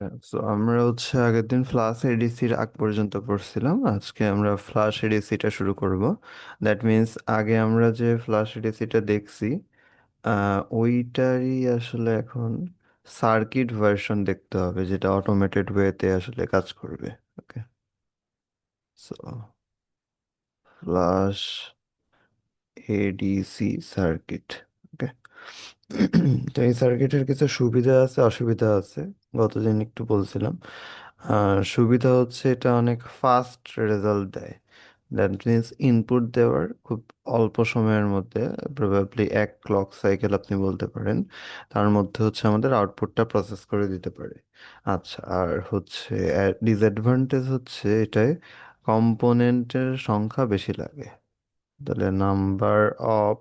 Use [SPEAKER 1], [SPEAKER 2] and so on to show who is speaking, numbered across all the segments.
[SPEAKER 1] তো আমরা আগের দিন ফ্লাশ এডিসির আগ পর্যন্ত পড়ছিলাম, আজকে আমরা ফ্লাশ এডিসিটা শুরু করব। দ্যাট মিন্স আগে আমরা যে ফ্লাশ এডিসিটা দেখছি, ওইটারই আসলে এখন সার্কিট ভার্সন দেখতে হবে, যেটা অটোমেটেড ওয়েতে আসলে কাজ করবে। ওকে, সো ফ্লাশ এডিসি সার্কিট। ওকে। তো এই সার্কিটের কিছু সুবিধা আছে, অসুবিধা আছে। গতদিন একটু বলছিলাম। সুবিধা হচ্ছে এটা অনেক ফাস্ট রেজাল্ট দেয়। দ্যাট মিনস ইনপুট দেওয়ার খুব অল্প সময়ের মধ্যে, প্রবাবলি এক ক্লক সাইকেল আপনি বলতে পারেন, তার মধ্যে আমাদের আউটপুটটা প্রসেস করে দিতে পারে। আচ্ছা, আর ডিসঅ্যাডভান্টেজ হচ্ছে এটায় কম্পোনেন্টের সংখ্যা বেশি লাগে। তাহলে নাম্বার অফ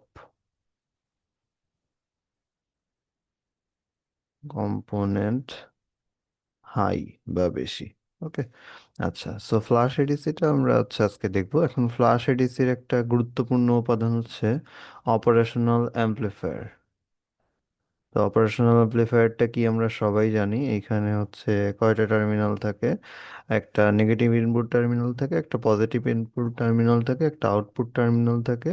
[SPEAKER 1] কম্পোনেন্ট হাই বা বেশি। ওকে। আচ্ছা, সো ফ্ল্যাশ এডিসিটা আমরা আজকে দেখবো। এখন ফ্ল্যাশ এডিসির একটা গুরুত্বপূর্ণ উপাদান হচ্ছে অপারেশনাল অ্যাম্প্লিফায়ার। তো অপারেশনাল অ্যাম্প্লিফায়ারটা কি আমরা সবাই জানি। এখানে কয়টা টার্মিনাল থাকে? একটা নেগেটিভ ইনপুট টার্মিনাল থাকে, একটা পজিটিভ ইনপুট টার্মিনাল থাকে, একটা আউটপুট টার্মিনাল থাকে,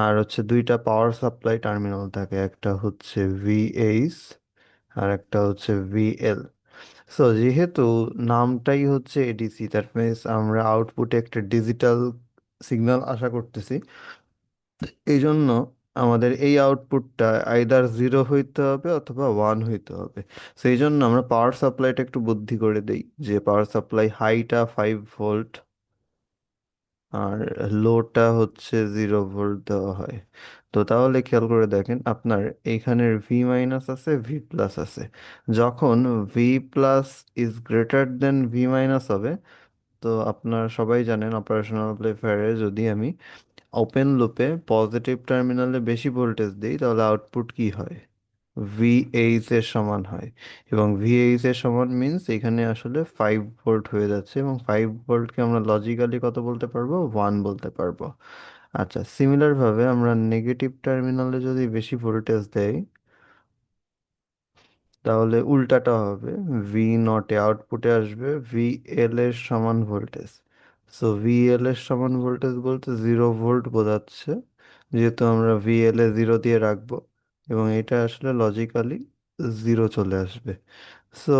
[SPEAKER 1] আর দুইটা পাওয়ার সাপ্লাই টার্মিনাল থাকে। একটা ভিএইচ আর একটা ভিএল। সো যেহেতু নামটাই এডিসি, দ্যাট মিনস আমরা আউটপুটে একটা ডিজিটাল সিগন্যাল আশা করতেছি। এই জন্য আমাদের এই আউটপুটটা আইদার জিরো হইতে হবে অথবা ওয়ান হইতে হবে। সেই জন্য আমরা পাওয়ার সাপ্লাইটা একটু বুদ্ধি করে দেই, যে পাওয়ার সাপ্লাই হাইটা 5 ভোল্ট আর লোটা 0 ভোল্ট দেওয়া হয়। তো তাহলে খেয়াল করে দেখেন, আপনার এইখানের ভি মাইনাস আছে, ভি প্লাস আছে। যখন V plus is greater than V minus হবে, তো আপনার সবাই জানেন অপারেশনাল অ্যাম্প্লিফায়ারে যদি আমি ওপেন লুপে পজিটিভ টার্মিনালে বেশি ভোল্টেজ দিই, তাহলে আউটপুট কি হয়? ভিএইচ এর সমান হয়। এবং ভিএইচ এর সমান মিন্স এখানে আসলে 5 ভোল্ট হয়ে যাচ্ছে, এবং 5 ভোল্টকে আমরা লজিক্যালি কত বলতে পারবো? ওয়ান বলতে পারবো। আচ্ছা, সিমিলার ভাবে আমরা নেগেটিভ টার্মিনালে যদি বেশি ভোল্টেজ দেই, তাহলে উল্টাটা হবে। ভি নটে আউটপুটে আসবে ভি এল এর সমান ভোল্টেজ। সো ভি এল এর সমান ভোল্টেজ বলতে 0 ভোল্ট বোঝাচ্ছে, যেহেতু আমরা ভি এল এ জিরো দিয়ে রাখবো, এবং এটা আসলে লজিক্যালি জিরো চলে আসবে। সো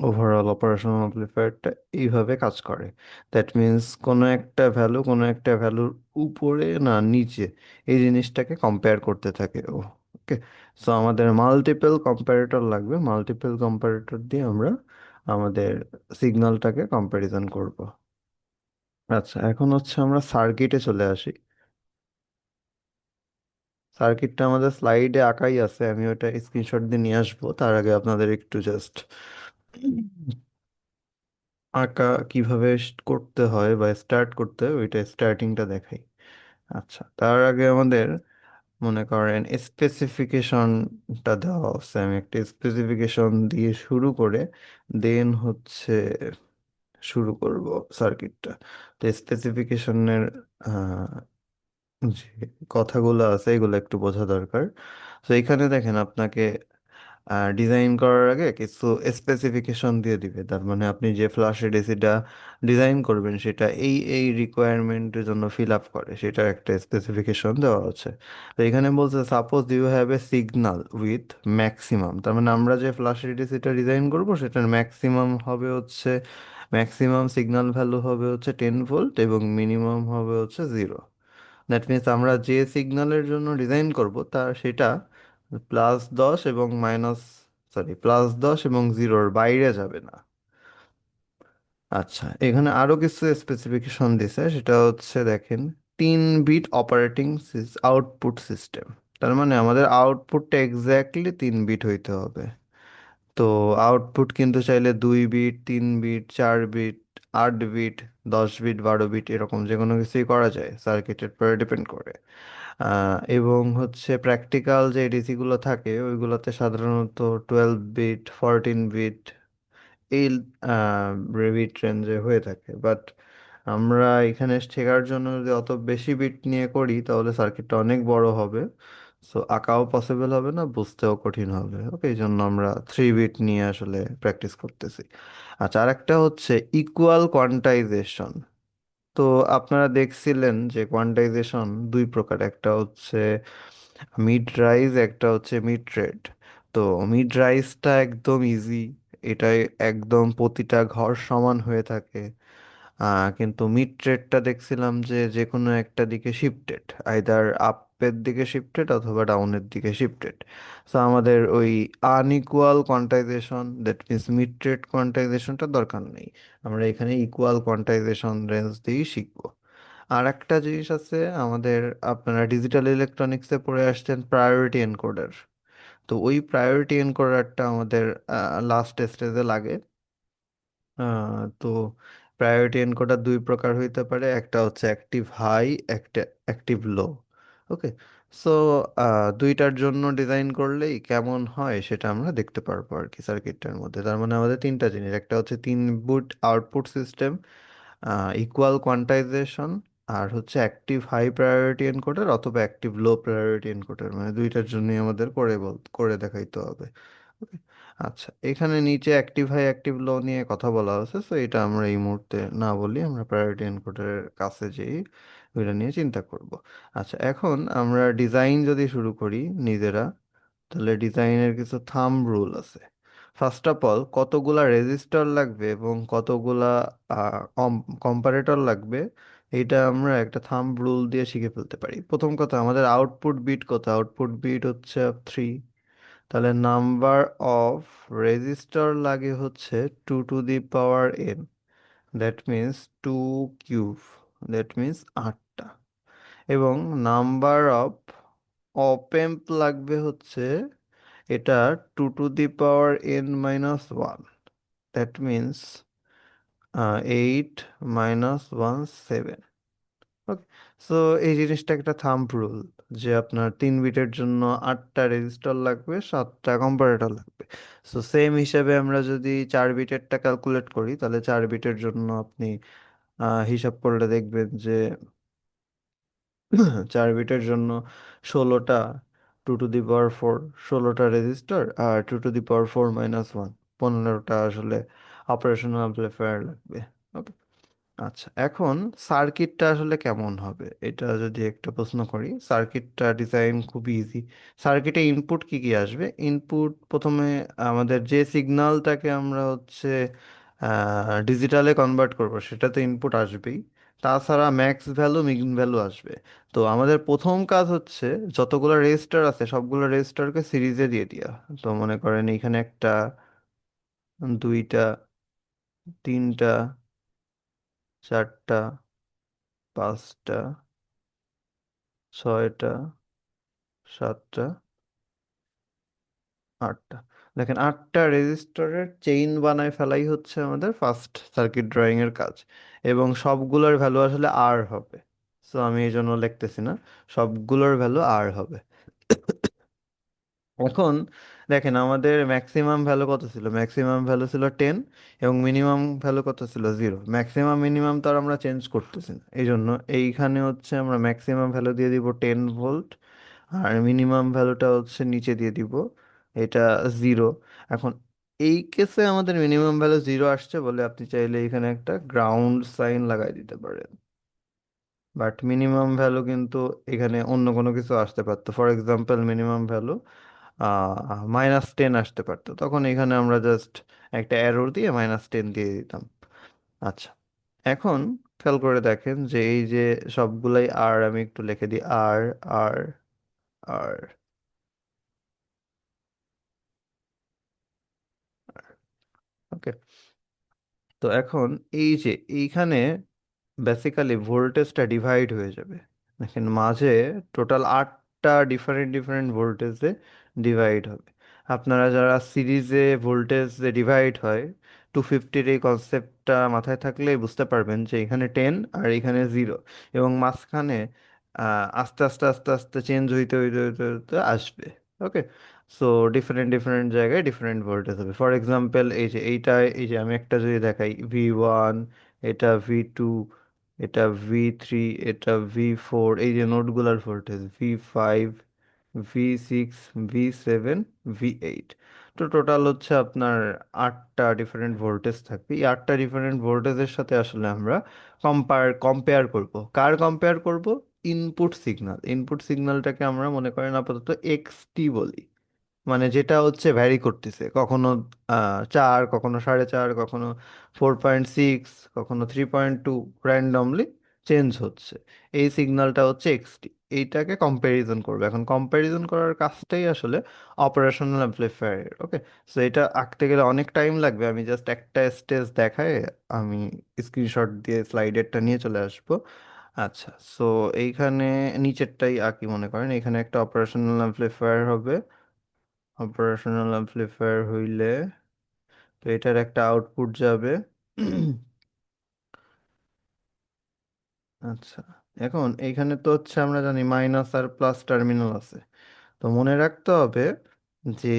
[SPEAKER 1] ওভারঅল অপারেশনাল অ্যাম্প্লিফায়ারটা এইভাবে কাজ করে। দ্যাট মিন্স কোনো একটা ভ্যালুর উপরে না নিচে, এই জিনিসটাকে কম্পেয়ার করতে থাকে ও। ওকে। সো আমাদের মাল্টিপল কম্প্যারেটর লাগবে, মাল্টিপল কম্প্যারেটর দিয়ে আমরা আমাদের সিগন্যালটাকে কম্প্যারিজন করব। আচ্ছা, এখন আমরা সার্কিটে চলে আসি। সার্কিটটা আমাদের স্লাইডে আঁকাই আছে, আমি ওটা স্ক্রিনশট দিয়ে নিয়ে আসবো। তার আগে আপনাদের একটু জাস্ট আঁকা কিভাবে করতে হয় বা স্টার্ট করতে হয় ওইটা স্টার্টিংটা দেখাই। আচ্ছা, তার আগে আমাদের মনে করেন স্পেসিফিকেশনটা দেওয়া আছে, আমি একটা স্পেসিফিকেশন দিয়ে শুরু করে দেন শুরু করব সার্কিটটা। তো স্পেসিফিকেশনের যে কথাগুলো আছে এগুলো একটু বোঝা দরকার। তো এখানে দেখেন, আপনাকে ডিজাইন করার আগে কিছু স্পেসিফিকেশন দিয়ে দিবে। তার মানে আপনি যে ফ্ল্যাশ এডিসিটা ডিজাইন করবেন সেটা এই এই রিকোয়ারমেন্টের জন্য ফিল আপ করে, সেটার একটা স্পেসিফিকেশন দেওয়া আছে। তো এখানে বলছে, suppose you have a signal with maximum. তার মানে আমরা যে ফ্ল্যাশ এডিসিটা ডিজাইন করব সেটার ম্যাক্সিমাম হবে ম্যাক্সিমাম সিগন্যাল ভ্যালু হবে 10 ভোল্ট, এবং মিনিমাম হবে 0। দ্যাট মিনস আমরা যে সিগন্যালের জন্য ডিজাইন করব সেটা +10 এবং +10 এবং 0-র বাইরে যাবে না। আচ্ছা, এখানে আরো কিছু স্পেসিফিকেশন দিছে, সেটা দেখেন, 3 বিট অপারেটিং আউটপুট সিস্টেম। তার মানে আমাদের আউটপুটটা এক্স্যাক্টলি 3 বিট হইতে হবে। তো আউটপুট কিন্তু চাইলে 2 bit, 3 bit, 4 bit, 8 bit, 10 bit, 12 bit, এরকম যে কোনো কিছুই করা যায়, সার্কিটের পরে ডিপেন্ড করে। এবং প্র্যাকটিক্যাল যে এডিসি গুলো থাকে ওইগুলোতে সাধারণত 12 বিট, 14 বিট, এই বিট রেঞ্জে হয়ে থাকে। বাট আমরা এখানে শেখার জন্য যদি অত বেশি বিট নিয়ে করি তাহলে সার্কিটটা অনেক বড় হবে। সো আঁকাও পসিবল হবে না, বুঝতেও কঠিন হবে। ওকে, এই জন্য আমরা 3 বিট নিয়ে আসলে প্র্যাকটিস করতেছি। আচ্ছা, আরেকটা হচ্ছে ইকুয়াল কোয়ান্টাইজেশন। তো আপনারা দেখছিলেন যে কোয়ান্টাইজেশন দুই প্রকার, একটা হচ্ছে মিড রাইজ, একটা হচ্ছে মিড ট্রেড। তো মিড রাইজটা একদম ইজি, এটাই একদম প্রতিটা ঘর সমান হয়ে থাকে। কিন্তু মিড ট্রেডটা দেখছিলাম যে যে কোনো একটা দিকে শিফটেড, আইদার আপের দিকে শিফটেড অথবা ডাউনের দিকে শিফটেড। সো আমাদের ওই unequal quantisation, that means mid tread কোয়ান্টাইজেশনটা দরকার নেই। আমরা এখানে ইকুয়াল কোয়ান্টাইজেশন রেঞ্জ দিয়েই শিখবো। আর একটা জিনিস আছে আমাদের, আপনারা ডিজিটাল ইলেকট্রনিক্সে পড়ে আসছেন প্রায়োরিটি এনকোডার। তো ওই প্রায়োরিটি এনকোডারটা আমাদের লাস্ট স্টেজে লাগে। তো প্রায়োরিটি এনকোডার দুই প্রকার হইতে পারে, একটা হচ্ছে অ্যাক্টিভ হাই, একটা অ্যাক্টিভ লো। ওকে, সো দুইটার জন্য ডিজাইন করলেই কেমন হয় সেটা আমরা দেখতে পারবো আর কি সার্কিটটার মধ্যে। তার মানে আমাদের তিনটা জিনিস, একটা হচ্ছে 3 input output system, equal quantisation, আর হচ্ছে অ্যাক্টিভ হাই প্রায়োরিটি এনকোডার অথবা অ্যাক্টিভ লো প্রায়োরিটি এনকোডার, মানে দুইটার জন্যই আমাদের করে দেখাইতে হবে। ওকে, আচ্ছা, এখানে নিচে অ্যাক্টিভ হাই অ্যাক্টিভ লো নিয়ে কথা বলা হচ্ছে, তো এটা আমরা এই মুহূর্তে না বলি, আমরা প্রায়োরিটি এনকোডারের কাছে যেই ওইটা নিয়ে চিন্তা করব। আচ্ছা, এখন আমরা ডিজাইন যদি শুরু করি নিজেরা, তাহলে ডিজাইনের কিছু থাম্ব রুল আছে। ফার্স্ট অফ অল কতগুলা রেজিস্টার লাগবে এবং কতগুলা কম্পারেটর লাগবে, এইটা আমরা একটা থাম্ব রুল দিয়ে শিখে ফেলতে পারি। প্রথম কথা, আমাদের আউটপুট বিট কত? আউটপুট বিট হচ্ছে 3। তাহলে নাম্বার অফ রেজিস্টার লাগে হচ্ছে 2 to the power n, that means 2 cube, that means 8টা। এবং নাম্বার অফ অপেম্প লাগবে হচ্ছে এটা 2 to the power n - 1, that means 8 - 1 7। Okay, so এই জিনিসটা একটা থাম্ব রুল, যে আপনার 3 বিটের জন্য 8টা রেজিস্টার লাগবে, 7টা কম্পারেটর লাগবে। সো সেম হিসাবে আমরা যদি 4 বিটেরটা ক্যালকুলেট করি, তাহলে 4 বিটের জন্য আপনি হিসাব করলে দেখবেন যে 4 বিটের জন্য 16টা 2 টু দি পাওয়ার 4, 16টা রেজিস্টার, আর 2 টু দি পাওয়ার 4 - 1, 15টা আসলে অপারেশনাল অ্যাম্পলিফায়ার লাগবে। ওকে, আচ্ছা, এখন সার্কিটটা আসলে কেমন হবে এটা যদি একটা প্রশ্ন করি, সার্কিটটা ডিজাইন খুবই ইজি। সার্কিটে ইনপুট কি কি আসবে? ইনপুট প্রথমে আমাদের যে সিগন্যালটাকে আমরা হচ্ছে ডিজিটালে কনভার্ট করব, সেটা তো ইনপুট আসবেই। তাছাড়া ম্যাক্স ভ্যালু মিন ভ্যালু আসবে। তো আমাদের প্রথম কাজ হচ্ছে যতগুলো রেজিস্টার আছে সবগুলো রেজিস্টারকে সিরিজে দিয়ে দেওয়া। তো মনে করেন এখানে একটা, দুইটা, তিনটা, চারটা, পাঁচটা, ছয়টা, সাতটা, আটটা। দেখেন, 8টা রেজিস্টরের চেইন বানায় ফেলাই হচ্ছে আমাদের ফার্স্ট সার্কিট ড্রয়িং এর কাজ। এবং সবগুলোর ভ্যালু আসলে আর হবে। সো আমি এই জন্য লিখতেছি না, সবগুলোর ভ্যালু আর হবে। এখন দেখেন, আমাদের ম্যাক্সিমাম ভ্যালু কত ছিল? ম্যাক্সিমাম ভ্যালু ছিল 10, এবং মিনিমাম ভ্যালু কত ছিল? 0। ম্যাক্সিমাম মিনিমাম তো আর আমরা চেঞ্জ করতেছি না, এই জন্য এইখানে হচ্ছে আমরা ম্যাক্সিমাম ভ্যালু দিয়ে দিব 10 ভোল্ট, আর মিনিমাম ভ্যালুটা হচ্ছে নিচে দিয়ে দিব, এটা 0। এখন এই কেসে আমাদের মিনিমাম ভ্যালু 0 আসছে বলে আপনি চাইলে এখানে একটা গ্রাউন্ড সাইন লাগাই দিতে পারেন। বাট মিনিমাম ভ্যালু কিন্তু এখানে অন্য কোনো কিছু আসতে পারতো, ফর এক্সাম্পল মিনিমাম ভ্যালু -10 আসতে পারতো, তখন এখানে আমরা জাস্ট একটা অ্যারো দিয়ে -10 দিয়ে দিতাম। আচ্ছা, এখন খেয়াল করে দেখেন যে এই যে সবগুলাই আর, আমি একটু লিখে দিই আর, আর, আর। ওকে, তো এখন এই যে এইখানে বেসিক্যালি ভোল্টেজটা ডিভাইড হয়ে যাবে। দেখেন মাঝে টোটাল 8টা ডিফারেন্ট ভোল্টেজে ডিভাইড হবে। আপনারা যারা সিরিজে ভোল্টেজ ডিভাইড হয় 250-এর এই কনসেপ্টটা মাথায় থাকলেই বুঝতে পারবেন যে এখানে 10 আর এখানে 0, এবং মাঝখানে আস্তে আস্তে আস্তে আস্তে চেঞ্জ হইতে হইতে হইতে হইতে আসবে। ওকে, সো ডিফারেন্ট জায়গায় ডিফারেন্ট ভোল্টেজ হবে। ফর এক্সাম্পল এই যে এইটায়, এই যে আমি একটা যদি দেখাই V1, এটা V2, এটা V3, এটা V4, এই যে নোডগুলার voltage V5, V6, V7, V8। তো টোটাল হচ্ছে আপনার আটটা ডিফারেন্ট ভোল্টেজ থাকবে। এই আটটা ডিফারেন্ট ভোল্টেজের সাথে আসলে আমরা কম্পেয়ার করব। কার কম্পেয়ার করব? ইনপুট সিগন্যালটাকে আমরা মনে করেন আপাতত এক্সটি বলি। মানে যেটা হচ্ছে ভ্যারি করতেছে, কখনো 4, কখনো 4.5, কখনো 4.6, কখনো 3.2, র্যান্ডমলি চেঞ্জ হচ্ছে। এই সিগন্যালটা হচ্ছে এক্সটি। এইটাকে কম্প্যারিজন করবে। এখন কম্প্যারিজন করার কাজটাই আসলে অপারেশনাল অ্যাম্পলিফায়ার। ওকে, সো এটা আঁকতে গেলে অনেক টাইম লাগবে। আমি জাস্ট একটা স্টেজ দেখায় আমি স্ক্রিনশট দিয়ে স্লাইডেরটা নিয়ে চলে আসবো। আচ্ছা, সো এইখানে নিচেরটাই আঁকি। মনে করেন এখানে একটা অপারেশনাল অ্যাম্পলিফায়ার হবে। অপারেশনাল অ্যাম্পলিফায়ার হইলে তো এটার একটা আউটপুট যাবে। আচ্ছা, এখন এইখানে তো হচ্ছে আমরা জানি মাইনাস আর প্লাস টার্মিনাল আছে। তো মনে রাখতে হবে যে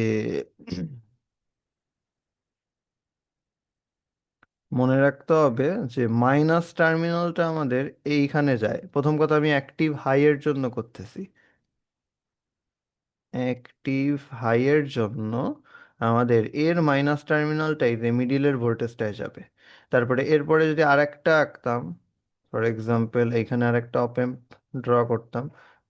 [SPEAKER 1] মনে রাখতে হবে যে মাইনাস টার্মিনালটা আমাদের এইখানে যায়। প্রথম কথা আমি অ্যাক্টিভ হাই এর জন্য করতেছি। অ্যাক্টিভ হাই এর জন্য আমাদের এর মাইনাস টার্মিনালটাই যে মিডিলের ভোল্টেজটায় যাবে। তারপরে এরপরে যদি আরেকটা আঁকতাম, ফর এক্সাম্পল এইখানে আরেকটা অপ অ্যাম্প ড্র করতাম।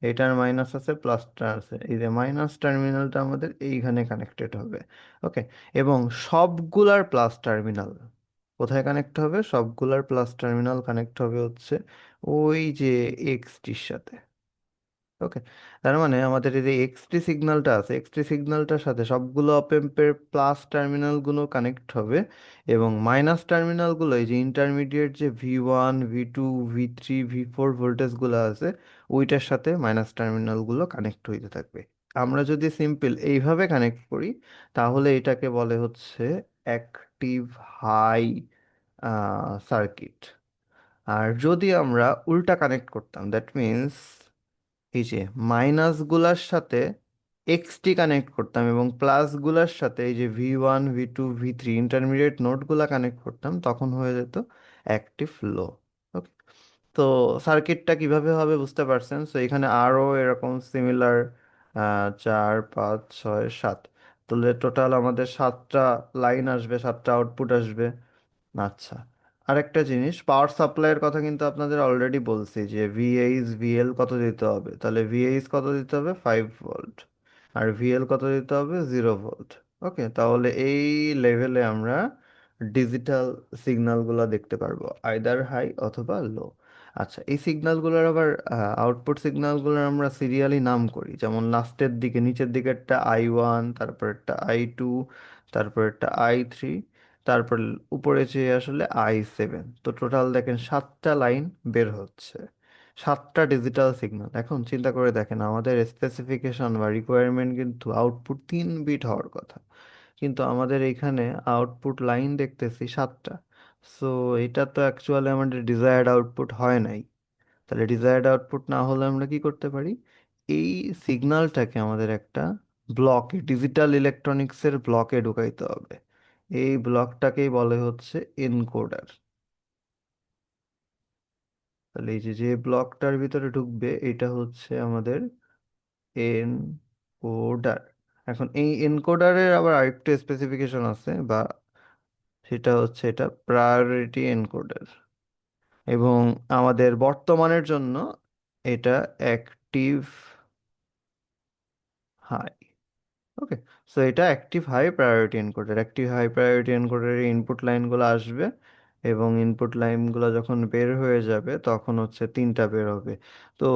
[SPEAKER 1] এইটার মাইনাস আছে, প্লাসটা আছে, এই যে মাইনাস টার্মিনালটা আমাদের এইখানে কানেক্টেড হবে। ওকে, এবং সবগুলার প্লাস টার্মিনাল কোথায় কানেক্ট হবে? সবগুলার প্লাস টার্মিনাল কানেক্ট হবে হচ্ছে ওই যে এক্সটির সাথে। ওকে, তার মানে আমাদের এই যে এক্সটি সিগন্যালটা আছে, এক্সটি সিগন্যালটার সাথে সবগুলো অপ এম্পের প্লাস টার্মিনালগুলো কানেক্ট হবে, এবং মাইনাস টার্মিনালগুলো এই যে ইন্টারমিডিয়েট যে V1, V2, V3, V4 ভোল্টেজগুলো আছে, ওইটার সাথে মাইনাস টার্মিনালগুলো কানেক্ট হইতে থাকবে। আমরা যদি সিম্পল এইভাবে কানেক্ট করি তাহলে এটাকে বলে হচ্ছে অ্যাক্টিভ হাই সার্কিট। আর যদি আমরা উল্টা কানেক্ট করতাম, দ্যাট মিন্স এই যে মাইনাস গুলার সাথে এক্সটি কানেক্ট করতাম এবং প্লাস গুলার সাথে এই যে V1, V2, V3 intermediate node গুলা কানেক্ট করতাম, তখন হয়ে যেত অ্যাক্টিভ লো। ওকে, তো সার্কিটটা কিভাবে হবে বুঝতে পারছেন। সো এখানে আরো এরকম সিমিলার 4, 5, 6, 7, তাহলে টোটাল আমাদের 7টা লাইন আসবে, 7টা আউটপুট আসবে। আচ্ছা, আরেকটা জিনিস, পাওয়ার সাপ্লাইয়ের কথা কিন্তু আপনাদের অলরেডি বলছি যে ভিএইচ ভিএল কত দিতে হবে। তাহলে ভিএইচ কত দিতে হবে? 5 ভোল্ট। আর ভিএল কত দিতে হবে? 0 ভোল্ট। ওকে, তাহলে এই লেভেলে আমরা ডিজিটাল সিগন্যালগুলো দেখতে পারবো, আইদার হাই অথবা লো। আচ্ছা, এই সিগন্যালগুলোর আবার আউটপুট সিগন্যালগুলোর আমরা সিরিয়ালি নাম করি। যেমন লাস্টের দিকে নিচের দিকে একটা I1, তারপর একটা I2, তারপর একটা I3, তারপর উপরে চেয়ে আসলে I7। তো টোটাল দেখেন 7টা লাইন বের হচ্ছে, 7টা ডিজিটাল সিগন্যাল। এখন চিন্তা করে দেখেন আমাদের স্পেসিফিকেশন বা রিকোয়ারমেন্ট কিন্তু আউটপুট 3 বিট হওয়ার কথা, কিন্তু আমাদের এখানে আউটপুট লাইন দেখতেছি 7টা। সো এটা তো অ্যাকচুয়ালি আমাদের ডিজায়ার্ড আউটপুট হয় নাই। তাহলে ডিজায়ার্ড আউটপুট না হলে আমরা কি করতে পারি? এই সিগন্যালটাকে আমাদের একটা ব্লকে, ডিজিটাল ইলেকট্রনিক্সের ব্লকে ঢুকাইতে হবে। এই ব্লকটাকেই বলে হচ্ছে এনকোডার। তাহলে এই যে যে ব্লকটার ভিতরে ঢুকবে এটা হচ্ছে আমাদের এনকোডার। এখন এই এনকোডারের আবার আরেকটা স্পেসিফিকেশন আছে, বা সেটা হচ্ছে এটা প্রায়োরিটি এনকোডার। এবং আমাদের বর্তমানের জন্য এটা অ্যাক্টিভ হাই। ওকে, সো এটা active high priority encoder. Active high priority এনকোডারের ইনপুট লাইনগুলো আসবে, এবং ইনপুট লাইনগুলো যখন বের হয়ে যাবে তখন হচ্ছে 3টা বের হবে। তো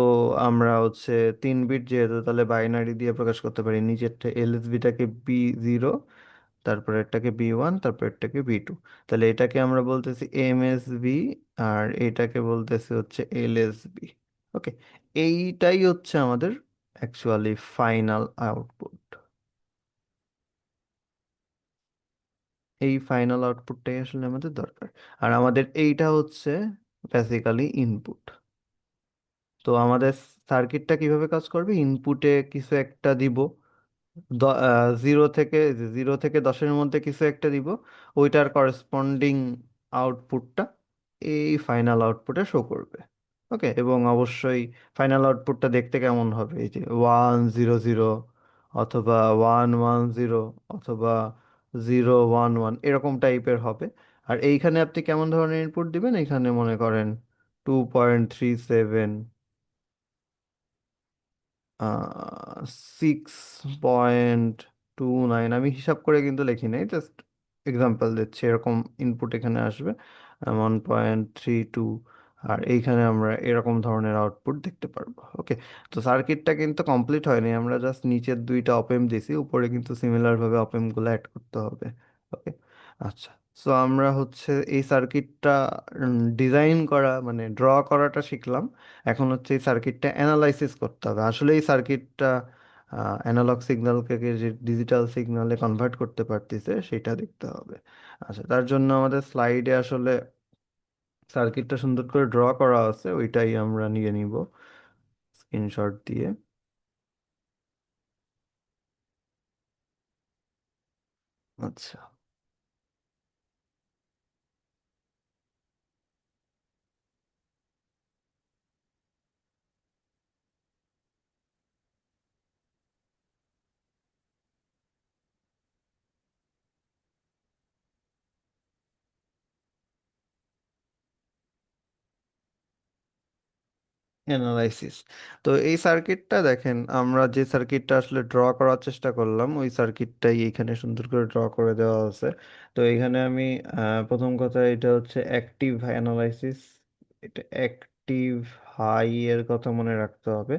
[SPEAKER 1] আমরা হচ্ছে 3 বিট যেহেতু, তাহলে বাইনারি দিয়ে প্রকাশ করতে পারি। নিচেরটা এলএসবিটাকে B0, তারপর এটাকে B1, তারপর এটাকে B2। তাহলে এটাকে আমরা বলতেছি MSB, আর এটাকে বলতেছি হচ্ছে LSB। ওকে, এইটাই হচ্ছে আমাদের অ্যাকচুয়ালি ফাইনাল আউটপুট। এই ফাইনাল আউটপুটটাই আসলে আমাদের দরকার। আর আমাদের এইটা হচ্ছে বেসিক্যালি ইনপুট। তো আমাদের সার্কিটটা কিভাবে কাজ করবে? ইনপুটে কিছু একটা দিব, 0 থেকে 10-এর মধ্যে কিছু একটা দিব, ওইটার করেসপন্ডিং আউটপুটটা এই ফাইনাল আউটপুটে শো করবে। ওকে, এবং অবশ্যই ফাইনাল আউটপুটটা দেখতে কেমন হবে, এই যে 1 0 0, অথবা 1 1 0, অথবা 0 1 1, এরকম টাইপের হবে। আর এইখানে আপনি কেমন ধরনের ইনপুট দিবেন, এখানে মনে করেন 2.37, 6.29, আমি হিসাব করে কিন্তু লিখি নাই, জাস্ট এক্সাম্পল দিচ্ছি, এরকম ইনপুট এখানে আসবে 1.32। আর এইখানে আমরা এরকম ধরনের আউটপুট দেখতে পারবো। ওকে, তো সার্কিটটা কিন্তু কমপ্লিট হয়নি, আমরা জাস্ট নিচের দুইটা অপেম দিছি, উপরে কিন্তু সিমিলার ভাবে অপেম গুলো অ্যাড করতে হবে। ওকে, আচ্ছা। সো আমরা হচ্ছে এই সার্কিটটা ডিজাইন করা মানে ড্র করাটা শিখলাম। এখন হচ্ছে এই সার্কিটটা অ্যানালাইসিস করতে হবে, আসলে এই সার্কিটটা অ্যানালগ সিগন্যালকে যে ডিজিটাল সিগন্যালে কনভার্ট করতে পারতেছে সেটা দেখতে হবে। আচ্ছা, তার জন্য আমাদের স্লাইডে আসলে সার্কিটটা সুন্দর করে ড্র করা আছে, ওইটাই আমরা নিয়ে নিব স্ক্রিনশট দিয়ে। আচ্ছা, অ্যানালাইসিস। তো এই সার্কিটটা দেখেন, আমরা যে সার্কিটটা আসলে ড্র করার চেষ্টা করলাম ওই সার্কিটটাই এখানে সুন্দর করে ড্র করে দেওয়া আছে। তো এখানে আমি প্রথম কথা, এটা হচ্ছে অ্যাক্টিভ অ্যানালাইসিস, এটা অ্যাক্টিভ হাই এর কথা মনে রাখতে হবে।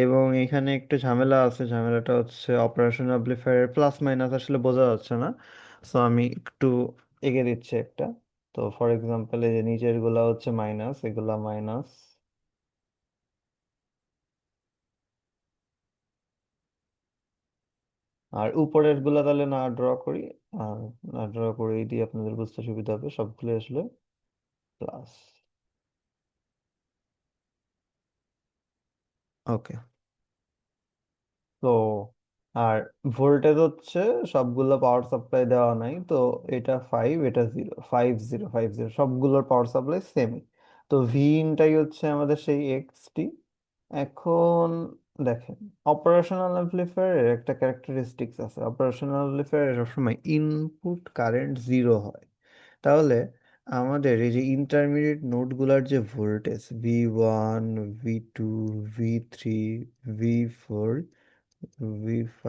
[SPEAKER 1] এবং এখানে একটু ঝামেলা আছে, ঝামেলাটা হচ্ছে অপারেশন অ্যাম্প্লিফায়ার প্লাস মাইনাস আসলে বোঝা যাচ্ছে না। সো আমি একটু এঁকে দিচ্ছি একটা। তো ফর এক্সাম্পল, এই যে নিচের গুলা হচ্ছে মাইনাস, এগুলা মাইনাস, আর উপরের গুলা তাহলে না ড্র করি। আর না ড্র করে দিয়ে আপনাদের বুঝতে সুবিধা হবে, সবগুলো আসলে প্লাস। ওকে, তো আর ভোল্টেজ হচ্ছে সবগুলো পাওয়ার সাপ্লাই দেওয়া নাই তো, এটা 5, এটা 0, 5 0 5 0, সবগুলোর পাওয়ার সাপ্লাই সেম। তো ভি ইনটাই হচ্ছে আমাদের সেই এক্সটি। এখন দেখেন, অপারেশনাল অ্যাম্প্লিফায়ারের একটা ক্যারেক্টারিস্টিক্স আছে, অপারেশনাল অ্যাম্প্লিফায়ারে সবসময় ইনপুট কারেন্ট জিরো হয়। তাহলে আমাদের এই যে ইন্টারমিডিয়েট নোডগুলোর যে voltage V1, V2, V3, V4, V5,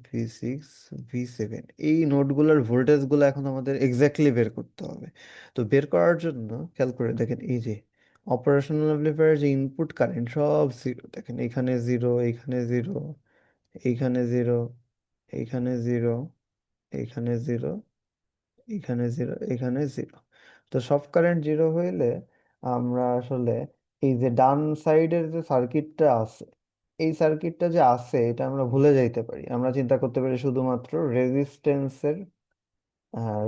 [SPEAKER 1] V6, V7, এই নোটগুলোর ভোল্টেজগুলো এখন আমাদের এক্স্যাক্টলি বের করতে হবে। তো বের করার জন্য খেয়াল করে দেখেন, এই যে অপারেশনাল অ্যাম্প্লিফায়ার যে ইনপুট কারেন্ট সব জিরো, দেখেন এখানে জিরো, এখানে জিরো, এইখানে জিরো, এইখানে জিরো, এইখানে জিরো, এখানে জিরো, এখানে জিরো। তো সব কারেন্ট জিরো হইলে আমরা আসলে এই যে ডান সাইডের যে সার্কিটটা আছে, এই সার্কিটটা যে আছে এটা আমরা ভুলে যাইতে পারি, আমরা চিন্তা করতে পারি শুধুমাত্র রেজিস্ট্যান্সের,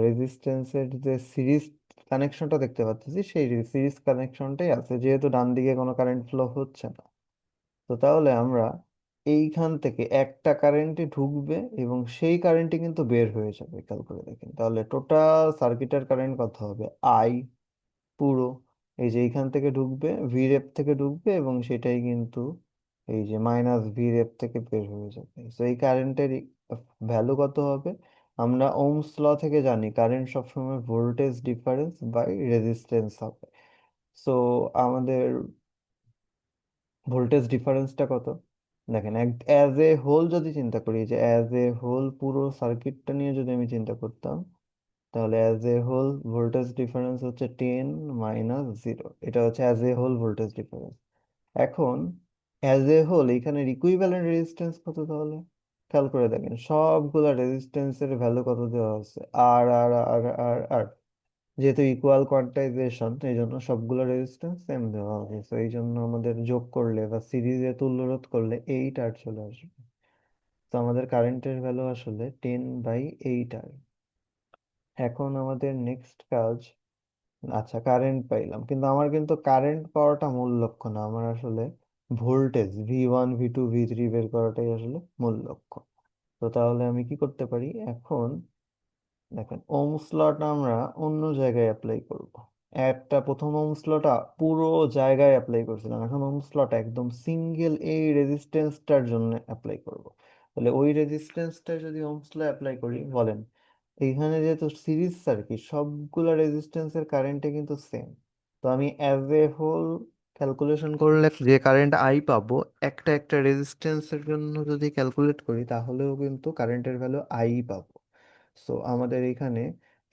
[SPEAKER 1] রেজিস্ট্যান্সের যে সিরিজ কানেকশনটা দেখতে পাচ্ছি, সেই সিরিজ কানেকশনটাই আছে, যেহেতু ডান দিকে কোনো কারেন্ট ফ্লো হচ্ছে না। তো তাহলে আমরা এইখান থেকে একটা কারেন্টই ঢুকবে এবং সেই কারেন্টই কিন্তু বের হয়ে যাবে, খেয়াল করে দেখেন। তাহলে টোটাল সার্কিটের কারেন্ট কত হবে, আই পুরো, এই যে এইখান থেকে ঢুকবে, ভি রেপ থেকে ঢুকবে, এবং সেটাই কিন্তু এই যে মাইনাস ভি রেপ থেকে বের হয়ে যাবে। তো এই কারেন্টের ভ্যালু কত হবে, আমরা ওহমস ল থেকে জানি কারেন্ট সবসময় ভোল্টেজ ডিফারেন্স বাই রেজিস্ট্যান্স হবে। সো আমাদের ভোল্টেজ ডিফারেন্সটা কত, দেখেন অ্যাজ এ হোল যদি চিন্তা করি, যে অ্যাজ এ হোল পুরো সার্কিটটা নিয়ে যদি আমি চিন্তা করতাম, তাহলে as a whole voltage difference হচ্ছে 10 - 0, এটা হচ্ছে as a whole voltage difference. এখন অ্যাজ এ হোল এখানে ইকুইভ্যালেন্ট রেজিস্ট্যান্স কত তাহলে, খেয়াল করে দেখেন সবগুলা রেজিস্ট্যান্সের ভ্যালু কত দেওয়া আছে, আর আর আর আর আর, যেহেতু ইকুয়াল কোয়ান্টাইজেশন এই জন্য সবগুলো রেজিস্ট্যান্স সেম দেওয়া হবে। তো এই জন্য আমাদের যোগ করলে বা সিরিজে তুল্যরোধ করলে 8R চলে আসবে। তো আমাদের কারেন্টের ভ্যালু আসলে 10/8R। এখন আমাদের নেক্সট কাজ, আচ্ছা কারেন্ট পাইলাম, কিন্তু আমার কিন্তু কারেন্ট পাওয়াটা মূল লক্ষ্য না, আমার আসলে ভোল্টেজ V1, V2, V3 বের করাটাই আসলে মূল লক্ষ্য। তো তাহলে আমি কি করতে পারি এখন, দেখেন ওহমস লটা আমরা অন্য জায়গায় অ্যাপ্লাই করব। একটা প্রথম ওহমস লটা পুরো জায়গায় অ্যাপ্লাই করছিলাম, এখন ওহমস লটা একদম সিঙ্গেল এই রেজিস্ট্যান্সটার জন্য অ্যাপ্লাই করব। তাহলে ওই রেজিস্ট্যান্সটা যদি ওহমস ল অ্যাপ্লাই করি, বলেন এইখানে যেহেতু সিরিজ সার্কিট সবগুলো রেজিস্ট্যান্সের কারেন্টে কিন্তু সেম, তো আমি অ্যাজ এ হোল ক্যালকুলেশন করলে যে কারেন্ট আই পাবো, একটা একটা রেজিস্ট্যান্সের জন্য যদি ক্যালকুলেট করি তাহলেও কিন্তু কারেন্টের ভ্যালু আই পাবো। সো আমাদের এখানে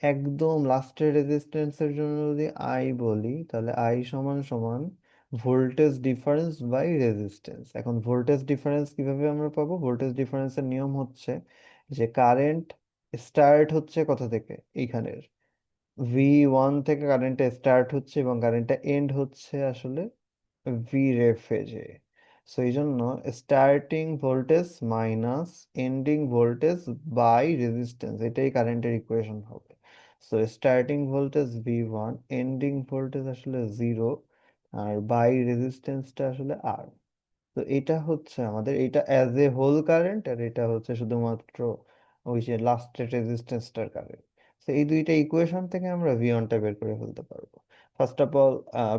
[SPEAKER 1] একদম লাস্টের রেজিস্ট্যান্সের জন্য যদি আই বলি, তাহলে আই সমান সমান ভোল্টেজ ডিফারেন্স বাই রেজিস্ট্যান্স। এখন ভোল্টেজ ডিফারেন্স কিভাবে আমরা পাবো? ভোল্টেজ ডিফারেন্সের নিয়ম হচ্ছে যে কারেন্ট স্টার্ট হচ্ছে কোথা থেকে, এইখানের V1 থেকে কারেন্টটা স্টার্ট হচ্ছে এবং কারেন্টটা এন্ড হচ্ছে আসলে ভি রেফে। সো এই জন্য starting voltage minus ending voltage by resistance, এটাই কারেন্টের ইকুয়েশন হবে। So starting voltage V1, ending voltage আসলে 0, আর বাই রেজিস্ট্যান্সটা আসলে আর। তো এটা হচ্ছে আমাদের, এটা অ্যাজ এ হোল কারেন্ট, আর এটা হচ্ছে শুধুমাত্র ওই যে লাস্টের রেজিস্ট্যান্সটার কারেন্ট। তো এই দুইটা ইকুয়েশন থেকে আমরা V1টা বের করে ফেলতে পারবো। ফার্স্ট অফ অল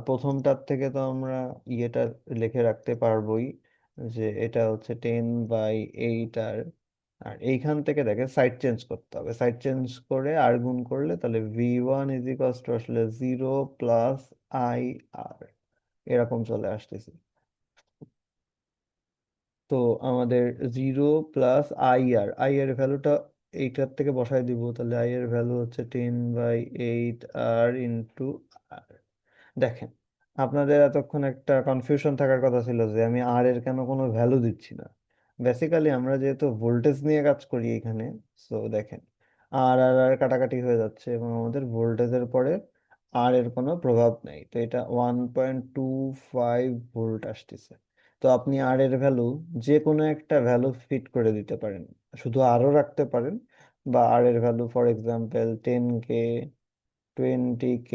[SPEAKER 1] প্রথমটার থেকে তো আমরা ইয়েটা লিখে রাখতে পারবোই, যে এটা হচ্ছে 10/8 আর, আর এইখান থেকে দেখে সাইড চেঞ্জ করতে হবে, সাইড চেঞ্জ করে আর গুণ করলে তাহলে V1 ইজ ইকুয়ালস টু আসলে 0 + IR, এরকম চলে আসতেছে। তো আমাদের 0 + IR ভ্যালুটা এইটার থেকে বসায় দিব, তাহলে আই এর ভ্যালু হচ্ছে 10/8R ইন্টু আর। দেখেন, আপনাদের এতক্ষণ একটা কনফিউশন থাকার কথা ছিল যে আমি আর এর কেন কোনো ভ্যালু দিচ্ছি না। বেসিক্যালি আমরা যেহেতু ভোল্টেজ নিয়ে কাজ করি এখানে, সো দেখেন আর আর আর কাটাকাটি হয়ে যাচ্ছে এবং আমাদের ভোল্টেজের পরে আর এর কোনো প্রভাব নেই, তো এটা 1.25 ভোল্ট আসতেছে। তো আপনি আর এর ভ্যালু যে কোনো একটা ভ্যালু ফিট করে দিতে পারেন, শুধু আরও রাখতে পারেন, বা আর এর value for example 10K, 20K,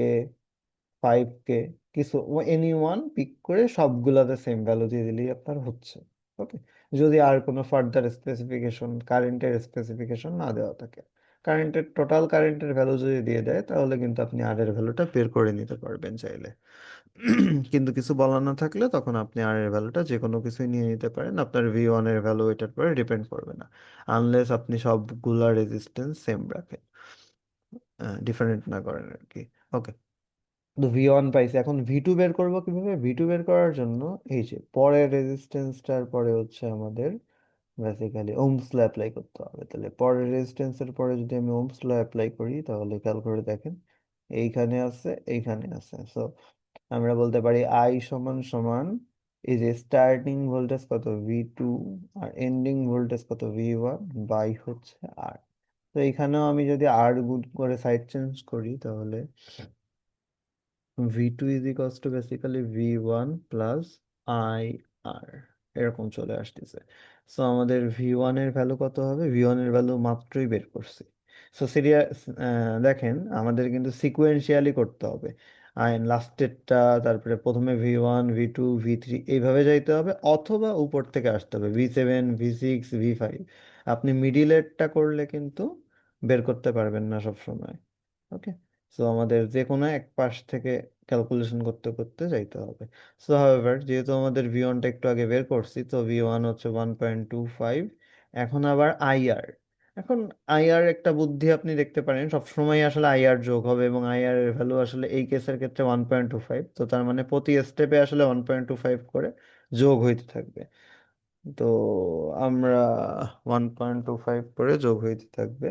[SPEAKER 1] 5K, কিছু এনি ওয়ান পিক করে সবগুলাতে সেম ভ্যালু দিয়ে দিলেই আপনার হচ্ছে। ওকে, যদি আর কোনো ফার্দার স্পেসিফিকেশন, কারেন্টের স্পেসিফিকেশন না দেওয়া থাকে, কারেন্টের টোটাল কারেন্টের ভ্যালু যদি দিয়ে দেয় তাহলে কিন্তু আপনি আর এর ভ্যালুটা বের করে নিতে পারবেন চাইলে। কিন্তু কিছু বলার না থাকলে তখন আপনি আর এর ভ্যালুটা যে কোনো কিছুই নিয়ে নিতে পারেন, আপনার V1 এর ভ্যালু এটার পরে ডিপেন্ড করবে না, আনলেস আপনি সবগুলা রেজিস্ট্যান্স সেম রাখেন, ডিফারেন্ট না করেন আর কি। ওকে, তো V1 পাইছি, এখন V2 বের করবো কিভাবে? V2 বের করার জন্য এই যে পরের রেজিস্ট্যান্সটার পরে হচ্ছে আমাদের বেসিক্যালি ওহমস ল অ্যাপ্লাই করতে হবে। তাহলে পরের রেজিস্ট্যান্সের পরে যদি আমি ওহমস ল অ্যাপ্লাই করি তাহলে খেয়াল করে দেখেন এইখানে আছে, এইখানে আছে। সো আমরা বলতে পারি আই সমান সমান এই যে স্টার্টিং ভোল্টেজ কত V2 আর এন্ডিং ভোল্টেজ কত V1 বাই হচ্ছে আর। তো এখানেও আমি যদি আর গুণ করে সাইড চেঞ্জ করি তাহলে V2 is equals to basically V1 plus IR, এরকম চলে আসতেছে। সো আমাদের V1 এর ভ্যালু কত হবে? V1 এর ভ্যালু মাত্রই বের করছি। সো দেখেন আমাদের কিন্তু সিকুয়েন্সিয়ালি করতে হবে, আইন লাস্টেরটা, তারপরে প্রথমে V1 V2 V3 এইভাবে যাইতে হবে, অথবা উপর থেকে আসতে হবে V7 V6 V5। আপনি মিডিলেরটা করলে কিন্তু বের করতে পারবেন না সব সময়। ওকে, সো আমাদের যে কোনো এক পাশ থেকে ক্যালকুলেশন করতে করতে যাইতে হবে। সো হাউএভার যেহেতু আমাদের V1টা একটু আগে বের করছি, তো V1 হচ্ছে 1.25। এখন আবার আইআর, এখন আইআর একটা বুদ্ধি আপনি দেখতে পারেন, সবসময় আসলে আইআর যোগ হবে এবং আইআর এর ভ্যালু আসলে এই কেসের ক্ষেত্রে 1.25, তো তার মানে প্রতি স্টেপে আসলে 1.25 করে যোগ হইতে থাকবে। তো আমরা 1.25 করে যোগ হইতে থাকবে।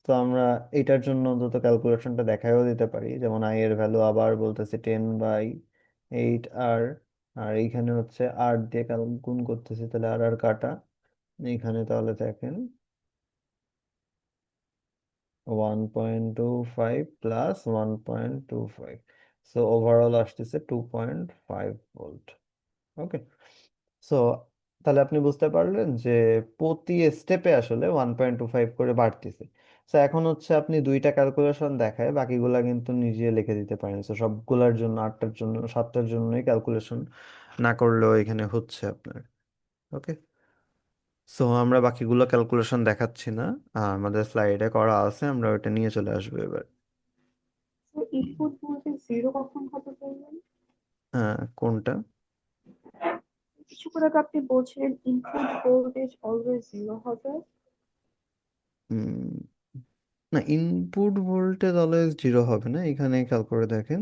[SPEAKER 1] তো আমরা এটার জন্য অন্তত ক্যালকুলেশনটা দেখাইও দিতে পারি, যেমন আই এর ভ্যালু আবার বলতেছে 10/8R, আর এইখানে হচ্ছে আর দিয়ে গুণ করতেছি, তাহলে আর আর কাটা এইখানে, তাহলে দেখেন 1.25 প্লাস 1.25, সো ওভারঅল আসতেছে 2.5 ভোল্ট। ওকে, সো তাহলে আপনি বুঝতে পারলেন যে প্রতি স্টেপে আসলে 1.25 করে বাড়তেছে। সো এখন হচ্ছে আপনি দুইটা ক্যালকুলেশন দেখায় বাকিগুলা কিন্তু নিজে লিখে দিতে পারেন। সো সবগুলার জন্য, 8টার জন্য 7টার জন্যই ক্যালকুলেশন না করলেও এখানে হচ্ছে আপনার। ওকে, সো আমরা বাকিগুলো ক্যালকুলেশন দেখাচ্ছি না, আমাদের স্লাইডে করা আছে, আমরা ওটা নিয়ে চলে আসবো এবার।
[SPEAKER 2] জিরো কখন হবে বললেন?
[SPEAKER 1] হ্যাঁ, কোনটা?
[SPEAKER 2] কিছুক্ষণ আগে আপনি বলছিলেন ইনপুট ভোল্টেজ অলওয়েজ জিরো হবে।
[SPEAKER 1] হুম, না, ইনপুট ভোল্টেজ অলওয়েজ জিরো হবে না, এখানে খেয়াল করে দেখেন।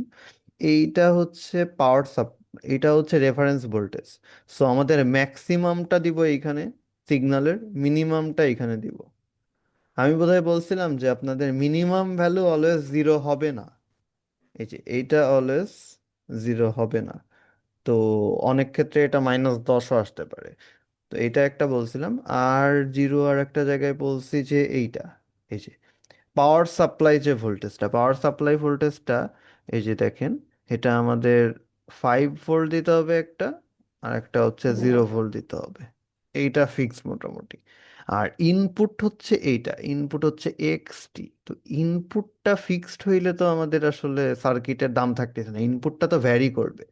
[SPEAKER 1] এইটা হচ্ছে পাওয়ার সাপ, এটা হচ্ছে রেফারেন্স ভোল্টেজ। সো আমাদের ম্যাক্সিমামটা দিব এইখানে সিগন্যালের, মিনিমামটা এখানে দিব। আমি বোধহয় বলছিলাম যে আপনাদের মিনিমাম ভ্যালু অলওয়েজ জিরো হবে না, এই যে এইটা অলওয়েজ জিরো হবে না। তো অনেক ক্ষেত্রে এটা -10ও আসতে পারে। তো এটা একটা বলছিলাম। আর জিরো আর একটা জায়গায় বলছি যে এইটা, এই যে পাওয়ার সাপ্লাই যে ভোল্টেজটা, পাওয়ার সাপ্লাই ভোল্টেজটা, এই যে দেখেন, এটা আমাদের 5 ভোল্ট দিতে হবে একটা, আর একটা হচ্ছে 0 ভোল্ট দিতে হবে। এইটা ফিক্স মোটামুটি। আর ইনপুট হচ্ছে এইটা, ইনপুট হচ্ছে এক্সটি। তো ইনপুটটা ফিক্সড হইলে তো আমাদের আসলে সার্কিটের দাম থাকতেছে না, ইনপুটটা তো ভ্যারি করবে।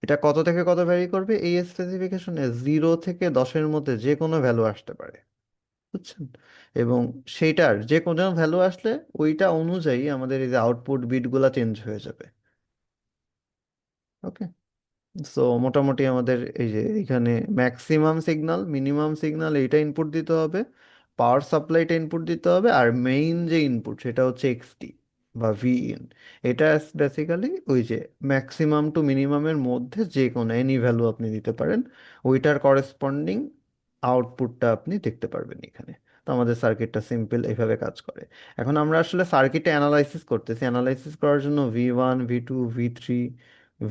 [SPEAKER 1] এটা কত থেকে কত ভ্যারি করবে এই স্পেসিফিকেশনে? 0 থেকে 10-এর মধ্যে যে কোনো ভ্যালু আসতে পারে, বুঝছেন? এবং সেইটার যে কোনো ভ্যালু আসলে ওইটা অনুযায়ী আমাদের এই যে আউটপুট বিটগুলা চেঞ্জ হয়ে যাবে। ওকে। সো মোটামুটি আমাদের এই যে এখানে ম্যাক্সিমাম সিগন্যাল, মিনিমাম সিগন্যাল, এইটা ইনপুট দিতে হবে, পাওয়ার সাপ্লাইটা ইনপুট দিতে হবে, আর মেইন যে ইনপুট সেটা হচ্ছে এক্সটি বা ভি ইন। এটা বেসিক্যালি ওই যে ম্যাক্সিমাম টু মিনিমামের মধ্যে যে কোনো এনি ভ্যালু আপনি দিতে পারেন, ওইটার করেসপন্ডিং আউটপুটটা আপনি দেখতে পারবেন এখানে। তো আমাদের সার্কিটটা সিম্পল এইভাবে কাজ করে। এখন আমরা আসলে সার্কিটে অ্যানালাইসিস করতেছি, অ্যানালাইসিস করার জন্য V1, V2, V3,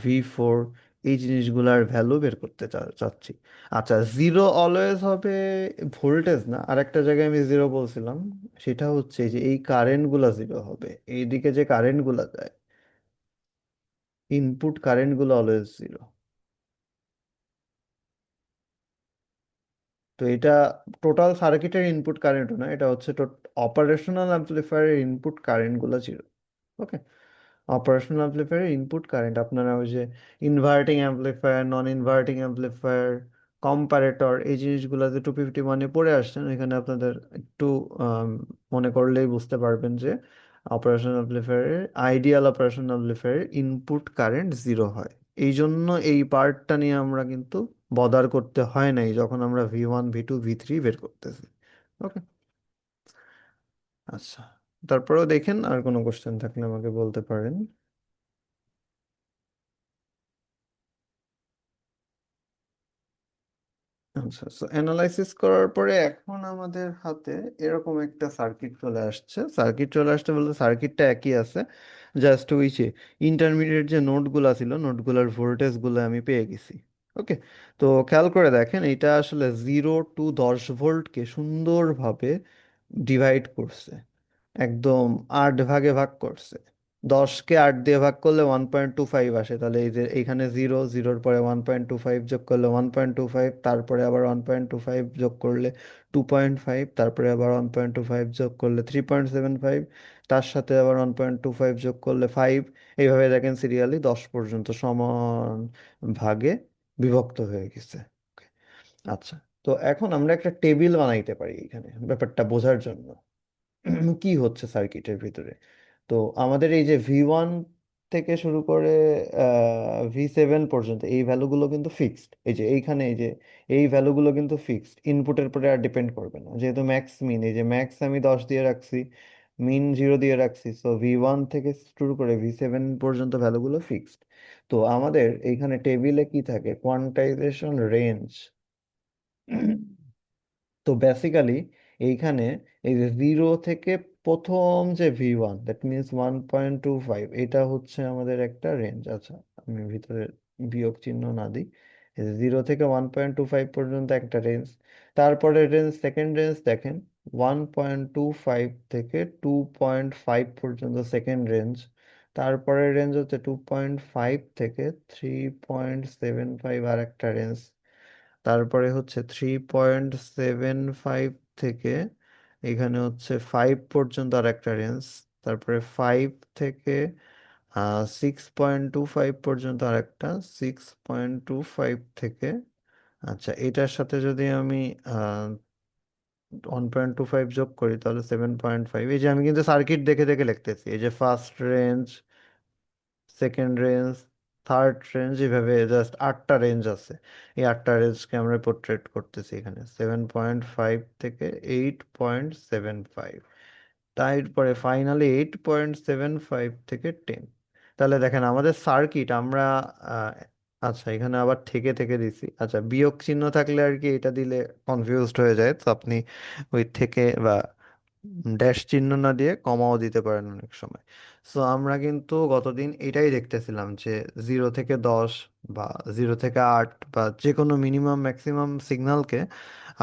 [SPEAKER 1] V4 এই জিনিসগুলার ভ্যালু বের করতে চাচ্ছি। আচ্ছা, জিরো অলওয়েজ হবে ভোল্টেজ না, আর একটা জায়গায় আমি জিরো বলছিলাম, সেটা হচ্ছে যে এই কারেন্টগুলা জিরো হবে, এইদিকে যে কারেন্টগুলা যায়, ইনপুট কারেন্টগুলো অলওয়েজ জিরো। তো এটা টোটাল সার্কিটের ইনপুট কারেন্টও না, এটা হচ্ছে অপারেশনাল অ্যাম্পলিফায়ারের ইনপুট কারেন্টগুলো জিরো। ওকে। অপারেশনাল অ্যাম্পলিফায়ারের ইনপুট কারেন্ট, আপনারা ওই যে ইনভার্টিং অ্যাম্পলিফায়ার, নন ইনভার্টিং অ্যাম্পলিফায়ার, কম্পারেটর, এই জিনিসগুলোতে 251-এ পড়ে আসছেন, এখানে আপনাদের একটু আম, মনে করলেই বুঝতে পারবেন যে অপারেশনাল অ্যাম্পলিফায়ারের, আইডিয়াল অপারেশনাল অ্যাম্পলিফায়ারের ইনপুট কারেন্ট জিরো হয়। এই জন্য এই পার্টটা নিয়ে আমরা কিন্তু বদার করতে হয় নাই যখন আমরা V1, V2, V3 বের করতেছি। ওকে। আচ্ছা, তারপরেও দেখেন, আর কোনো কোশ্চেন থাকলে আমাকে বলতে পারেন। আচ্ছা, সো অ্যানালাইসিস করার পরে এখন আমাদের হাতে এরকম একটা সার্কিট চলে আসছে। সার্কিট চলে আসছে বলতে সার্কিটটা একই আছে, জাস্ট ওই যে ইন্টারমিডিয়েট যে নোডগুলো ছিল, নোডগুলোর ভোল্টেজগুলো আমি পেয়ে গেছি। ওকে। তো খেয়াল করে দেখেন, এটা আসলে 0 to 10 ভোল্টকে সুন্দরভাবে ডিভাইড করছে, একদম 8 ভাগে ভাগ করছে। 10কে 8 দিয়ে ভাগ করলে 1.25 আসে, তাহলে এই যে এইখানে জিরো, জিরোর পরে 1.25 যোগ করলে 1.25, তারপরে আবার 1.25 যোগ করলে 2.5, তারপরে আবার 1.25 যোগ করলে 3.75, তার সাথে আবার 1.25 যোগ করলে 5। এইভাবে দেখেন সিরিয়ালি 10 পর্যন্ত সমান ভাগে বিভক্ত হয়ে গেছে। আচ্ছা, তো এখন আমরা একটা টেবিল বানাইতে পারি এখানে ব্যাপারটা বোঝার জন্য কি হচ্ছে সার্কিটের ভিতরে। তো আমাদের এই যে V1 থেকে শুরু করে V7 পর্যন্ত এই ভ্যালুগুলো কিন্তু ফিক্সড, এই যে এইখানে এই যে এই ভ্যালুগুলো কিন্তু ফিক্সড, ইনপুটের উপরে আর ডিপেন্ড করবে না, যেহেতু ম্যাক্স মিন, এই যে ম্যাক্স আমি 10 দিয়ে রাখছি, মিন 0 দিয়ে রাখছি, সো V1 থেকে শুরু করে V7 পর্যন্ত ভ্যালুগুলো ফিক্সড। তো আমাদের এইখানে টেবিলে কি থাকে, কোয়ান্টাইজেশন রেঞ্জ। তো বেসিক্যালি এইখানে এই যে 0 থেকে প্রথম যে V1, দ্যাট মিনস 1.25, এটা হচ্ছে আমাদের একটা রেঞ্জ। আচ্ছা, আমি ভিতরে বিয়োগ চিহ্ন না দিই, 0 থেকে 1.25 পর্যন্ত একটা রেঞ্জ। তারপরে রেঞ্জ, সেকেন্ড রেঞ্জ দেখেন, 1.25 থেকে 2.5 পর্যন্ত সেকেন্ড রেঞ্জ। তারপরে রেঞ্জ হচ্ছে 2.5 থেকে 3.75 আর একটা রেঞ্জ। তারপরে হচ্ছে 3.75 থেকে এখানে হচ্ছে 5 পর্যন্ত আর একটা রেঞ্জ। তারপরে 5 থেকে 6.25 পর্যন্ত আর একটা, 6.25 থেকে, আচ্ছা এটার সাথে যদি আমি 1.25 যোগ করি তাহলে 7.5। এই যে আমি কিন্তু সার্কিট দেখে দেখে লিখতেছি, এই যে first range, second range, third range, এভাবে জাস্ট 8টা রেঞ্জ আছে। এই 8টা রেঞ্জকে আমরা পোর্ট্রেট করতেছি এখানে, 7.5 থেকে 8.75, তারপরে ফাইনালি 8.75 থেকে 10। তাহলে দেখেন আমাদের সার্কিট আমরা আহ, আচ্ছা এখানে আবার থেকে থেকে দিছি, আচ্ছা বিয়োগ চিহ্ন থাকলে আর কি এটা দিলে কনফিউজড হয়ে যায়, তো আপনি ওই থেকে বা ড্যাশ চিহ্ন না দিয়ে কমাও দিতে পারেন অনেক সময়। সো আমরা কিন্তু গতদিন এটাই দেখতেছিলাম যে 0 থেকে 10 বা 0 থেকে 8 বা যে কোনো মিনিমাম ম্যাক্সিমাম সিগন্যালকে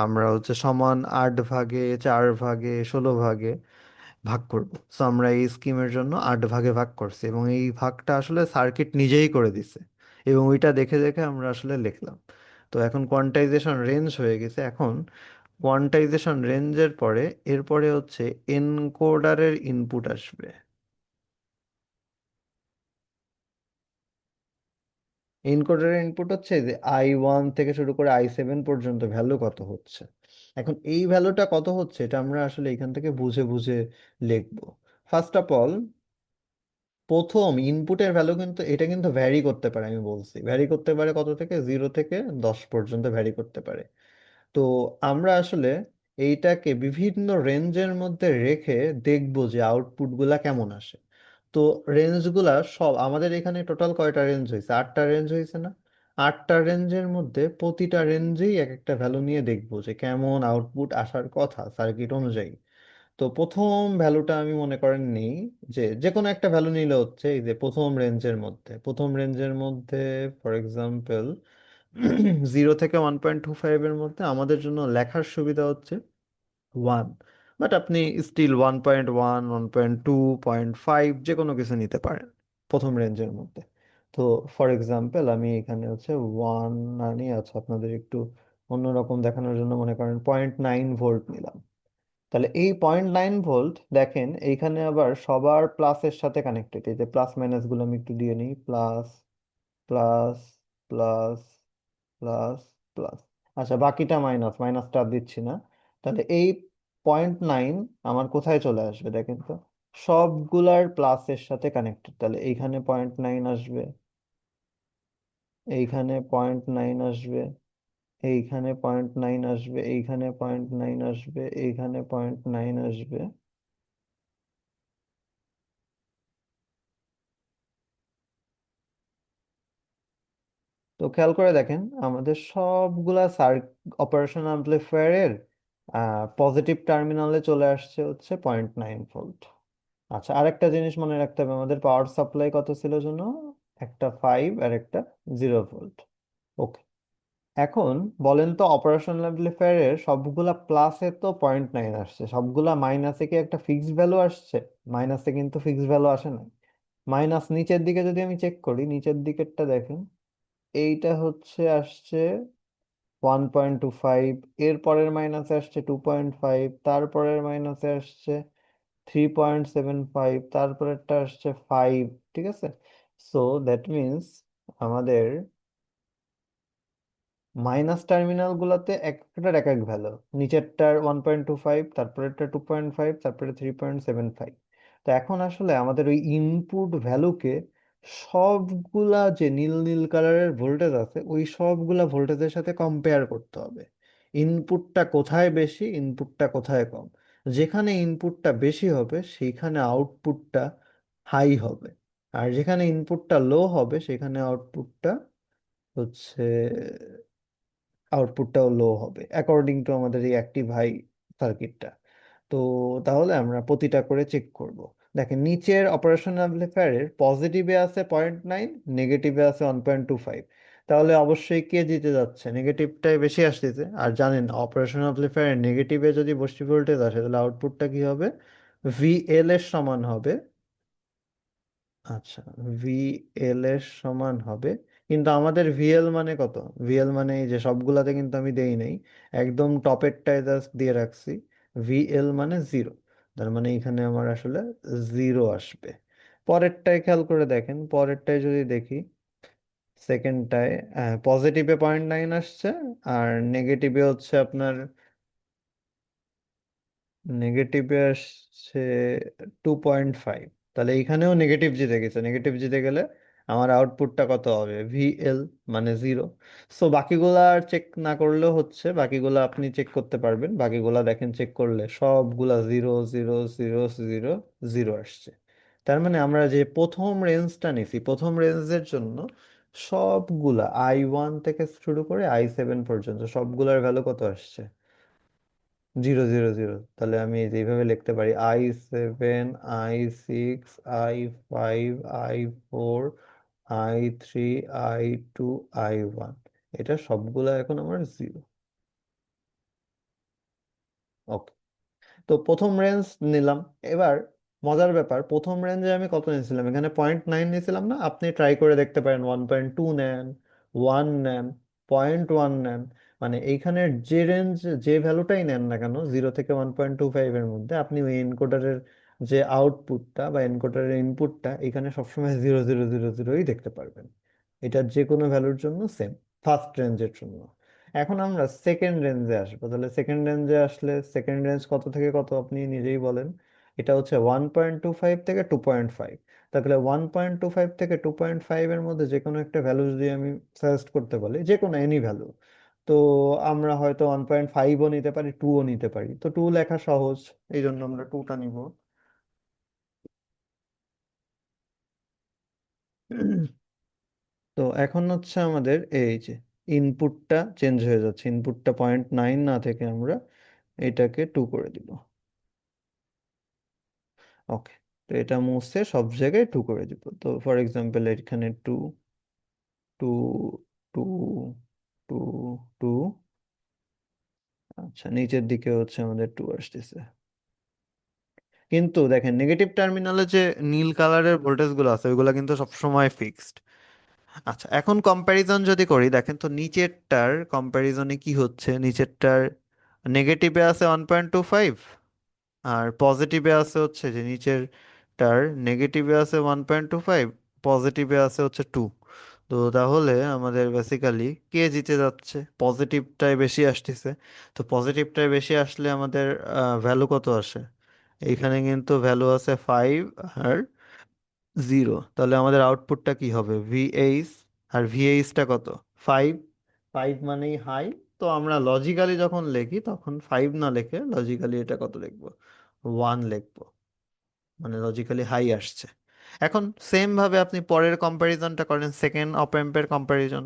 [SPEAKER 1] আমরা হচ্ছে সমান 8 ভাগে, 4 ভাগে, 16 ভাগে ভাগ করব। সো আমরা এই স্কিমের জন্য 8 ভাগে ভাগ করছি এবং এই ভাগটা আসলে সার্কিট নিজেই করে দিছে, এবং ওইটা দেখে দেখে আমরা আসলে লিখলাম। তো এখন কোয়ান্টাইজেশন রেঞ্জ হয়ে গেছে। এখন কোয়ান্টাইজেশন রেঞ্জের পরে এরপরে হচ্ছে এনকোডারের ইনপুট আসবে। এনকোডারের ইনপুট হচ্ছে যে I1 থেকে শুরু করে I7 পর্যন্ত ভ্যালু কত হচ্ছে। এখন এই ভ্যালুটা কত হচ্ছে এটা আমরা আসলে এখান থেকে বুঝে বুঝে লিখবো। ফার্স্ট অফ অল, প্রথম ইনপুটের ভ্যালু কিন্তু এটা কিন্তু ভ্যারি করতে পারে, আমি বলছি ভ্যারি করতে পারে কত থেকে, 0 থেকে 10 পর্যন্ত ভ্যারি করতে পারে। তো আমরা আসলে এইটাকে বিভিন্ন রেঞ্জের মধ্যে রেখে দেখব যে আউটপুটগুলা কেমন আসে। তো রেঞ্জগুলা সব আমাদের এখানে টোটাল কয়টা রেঞ্জ হয়েছে, 8টা রেঞ্জ হয়েছে না? 8টা রেঞ্জের মধ্যে প্রতিটা রেঞ্জেই এক একটা ভ্যালু নিয়ে দেখবো যে কেমন আউটপুট আসার কথা সার্কিট অনুযায়ী। তো প্রথম ভ্যালুটা আমি মনে করেন নেই, যে যে কোনো একটা ভ্যালু নিলে হচ্ছে এই যে প্রথম রেঞ্জের মধ্যে ফর এক্সাম্পল 0 থেকে 1.25 এর মধ্যে আমাদের জন্য লেখার সুবিধা হচ্ছে 1, বাট আপনি স্টিল 1.1, 1.2, 0.5 যে কোনো কিছু নিতে পারেন প্রথম রেঞ্জের মধ্যে। তো ফর এক্সাম্পল আমি এখানে হচ্ছে 1 আনি, আচ্ছা আপনাদের একটু অন্যরকম দেখানোর জন্য মনে করেন 0.9 ভোল্ট নিলাম। তাহলে এই 0.9 ভোল্ট দেখেন এইখানে আবার সবার প্লাসের সাথে কানেক্টেড, এই যে প্লাস মাইনাস গুলো আমি একটু দিয়ে নিই, plus plus plus plus plus. আচ্ছা বাকিটা মাইনাস, মাইনাসটা আর দিচ্ছি না। তাহলে এই 0.9 আমার কোথায় চলে আসবে দেখেন তো, সবগুলার প্লাসের সাথে কানেক্টেড। তাহলে এইখানে 0.9 আসবে, এইখানে 0.9 আসবে, এইখানে 0.9 আসবে, এইখানে 0.9 আসবে, এইখানে 0.9 আসবে। তো খেয়াল করে দেখেন আমাদের সবগুলা অপারেশন অ্যাম্পলিফায়ারের পজিটিভ টার্মিনালে চলে আসছে হচ্ছে 0.9 ভোল্ট। আচ্ছা আরেকটা জিনিস মনে রাখতে হবে, আমাদের পাওয়ার সাপ্লাই কত ছিল যেন, একটা 5 আর একটা 0 ভোল্ট। ওকে, এখন বলেন তো অপারেশনাল অ্যাম্পলিফায়ারের সবগুলা প্লাসে তো 0.9 আসছে, সবগুলা মাইনাসে কি একটা ফিক্সড ভ্যালু আসছে? মাইনাসে কিন্তু ফিক্সড ভ্যালু আসে না। মাইনাস নিচের দিকে যদি আমি চেক করি, নিচের দিকেরটা দেখেন, এইটা হচ্ছে আসছে 1.25, এর পরের মাইনাসে আসছে 2.5, তারপরের মাইনাসে আসছে 3.75, তারপরেরটা আসছে 5। ঠিক আছে, সো দ্যাট মিনস আমাদের মাইনাস টার্মিনাল গুলাতে একটার এক এক ভ্যালু, নিচেরটার 1.25, তারপরেরটা 2.5, তারপরে 3.75। তো এখন আসলে আমাদের ওই ইনপুট ভ্যালুকে সবগুলা যে নীল নীল কালারের ভোল্টেজ আছে ওই সবগুলা ভোল্টেজের সাথে কম্পেয়ার করতে হবে। ইনপুটটা কোথায় বেশি, ইনপুটটা কোথায় কম। যেখানে ইনপুটটা বেশি হবে সেইখানে আউটপুটটা হাই হবে, আর যেখানে ইনপুটটা লো হবে সেখানে হচ্ছে আউটপুটটাও লো হবে অ্যাকর্ডিং টু আমাদের এই অ্যাক্টিভ হাই সার্কিটটা। তো তাহলে আমরা প্রতিটা করে চেক করব। দেখেন নিচের অপারেশন অ্যাম্পলিফায়ারের পজিটিভে আছে 0.9, নেগেটিভে আছে 1.25। তাহলে অবশ্যই কে জিতে যাচ্ছে, নেগেটিভটাই বেশি আসতেছে। আর জানেন অপারেশন অ্যাম্পলিফায়ারের নেগেটিভে যদি বেশি ভোল্টেজ আসে তাহলে আউটপুটটা কি হবে, ভিএল এর সমান হবে। আচ্ছা, ভিএল এর সমান হবে, কিন্তু আমাদের ভিএল মানে কত, ভিএল মানে এই যে সবগুলাতে কিন্তু আমি দেই নাই, একদম টপেরটায় জাস্ট দিয়ে রাখছি, ভিএল মানে 0। তার মানে এখানে আমার আসলে 0 আসবে। পরেরটায় খেয়াল করে দেখেন, পরেরটায় যদি দেখি, সেকেন্ডটায় পজিটিভে 0.9 আসছে, আর নেগেটিভে হচ্ছে আপনার, নেগেটিভে আসছে 2.5। তাহলে এইখানেও নেগেটিভ জিতে গেছে, নেগেটিভ জিতে গেলে আমার আউটপুটটা কত হবে, ভিএল, মানে 0। সো বাকিগুলা আর চেক না করলেও হচ্ছে, বাকিগুলা আপনি চেক করতে পারবেন, বাকিগুলা দেখেন চেক করলে সবগুলা 0 0 0 0 0 আসছে। তার মানে আমরা যে প্রথম রেঞ্জটা নিছি, প্রথম রেঞ্জের জন্য সবগুলা I1 থেকে শুরু করে I7 পর্যন্ত সবগুলার ভ্যালু কত আসছে, 0 0 0। তাহলে আমি এইভাবে লিখতে পারি I7, I6, I5, I4, I3, I2, I1। এটা সবগুলা এখন আমার 0। ওকে, তো প্রথম রেঞ্জ নিলাম। এবার মজার ব্যাপার, প্রথম রেঞ্জে আমি কত নিয়েছিলাম, এখানে 0.9 নিয়েছিলাম না? আপনি ট্রাই করে দেখতে পারেন, 1.2 নেন, 1 নেন, 0.1 নেন, মানে এইখানের যে রেঞ্জ, যে ভ্যালুটাই নেন না কেন 0 থেকে 1.25 এর মধ্যে, আপনি ওই এনকোডারের যে আউটপুটটা বা এনকোডারের ইনপুটটা এখানে সবসময় 0 0 0 0ই দেখতে পারবেন। এটার যে কোনো ভ্যালুর জন্য সেম, ফার্স্ট রেঞ্জের জন্য। এখন আমরা সেকেন্ড রেঞ্জে আসবো। তাহলে সেকেন্ড রেঞ্জে আসলে সেকেন্ড রেঞ্জ কত থেকে কত আপনি নিজেই বলেন। এটা হচ্ছে 1.25 থেকে 2.5। তাহলে 1.25 থেকে 2.5 এর মধ্যে যে কোনো একটা ভ্যালু যদি আমি সাজেস্ট করতে বলি, যে কোনো এনি ভ্যালু, তো আমরা হয়তো 1.5ও নিতে পারি, 2ও নিতে পারি। তো 2 লেখা সহজ, এই জন্য আমরা 2টা নিব। তো এখন হচ্ছে আমাদের এই যে ইনপুটটা চেঞ্জ হয়ে যাচ্ছে, ইনপুটটা 0.9 না থেকে আমরা এটাকে 2 করে দিব। ওকে, তো এটা মুছে সব জায়গায় 2 করে দিব। তো ফর এক্সাম্পল এখানে 2, 2, 2, 2, 2। আচ্ছা, নিচের দিকে হচ্ছে আমাদের 2 আসতেছে। কিন্তু দেখেন নেগেটিভ টার্মিনালে যে নীল কালারের ভোল্টেজ গুলো আছে ওইগুলো কিন্তু সবসময় ফিক্সড। আচ্ছা, এখন কম্প্যারিজন যদি করি, দেখেন তো নিচেরটার কম্প্যারিজনে কি হচ্ছে, নিচেরটার নেগেটিভে আছে 1.25, আর পজিটিভে আছে হচ্ছে যে নিচেরটার নেগেটিভে আছে 1.25, পজিটিভে আছে হচ্ছে 2। তো তাহলে আমাদের বেসিক্যালি কে জিতে যাচ্ছে, পজিটিভটাই বেশি আসতেছে। তো পজিটিভটাই বেশি আসলে আমাদের ভ্যালু কত আসে, এইখানে কিন্তু ভ্যালু আছে 5 আর 0। তাহলে আমাদের আউটপুটটা কি হবে, ভিএইচ, আর ভিএইচটা কত, 5। 5 মানেই হাই। তো আমরা লজিক্যালি যখন লিখি তখন 5 না লিখে লজিক্যালি এটা কত লিখবো, 1 লিখবো, মানে লজিক্যালি হাই আসছে। এখন সেম ভাবে আপনি পরের কম্প্যারিজনটা করেন, সেকেন্ড অপ অ্যাম্পের কম্প্যারিজন।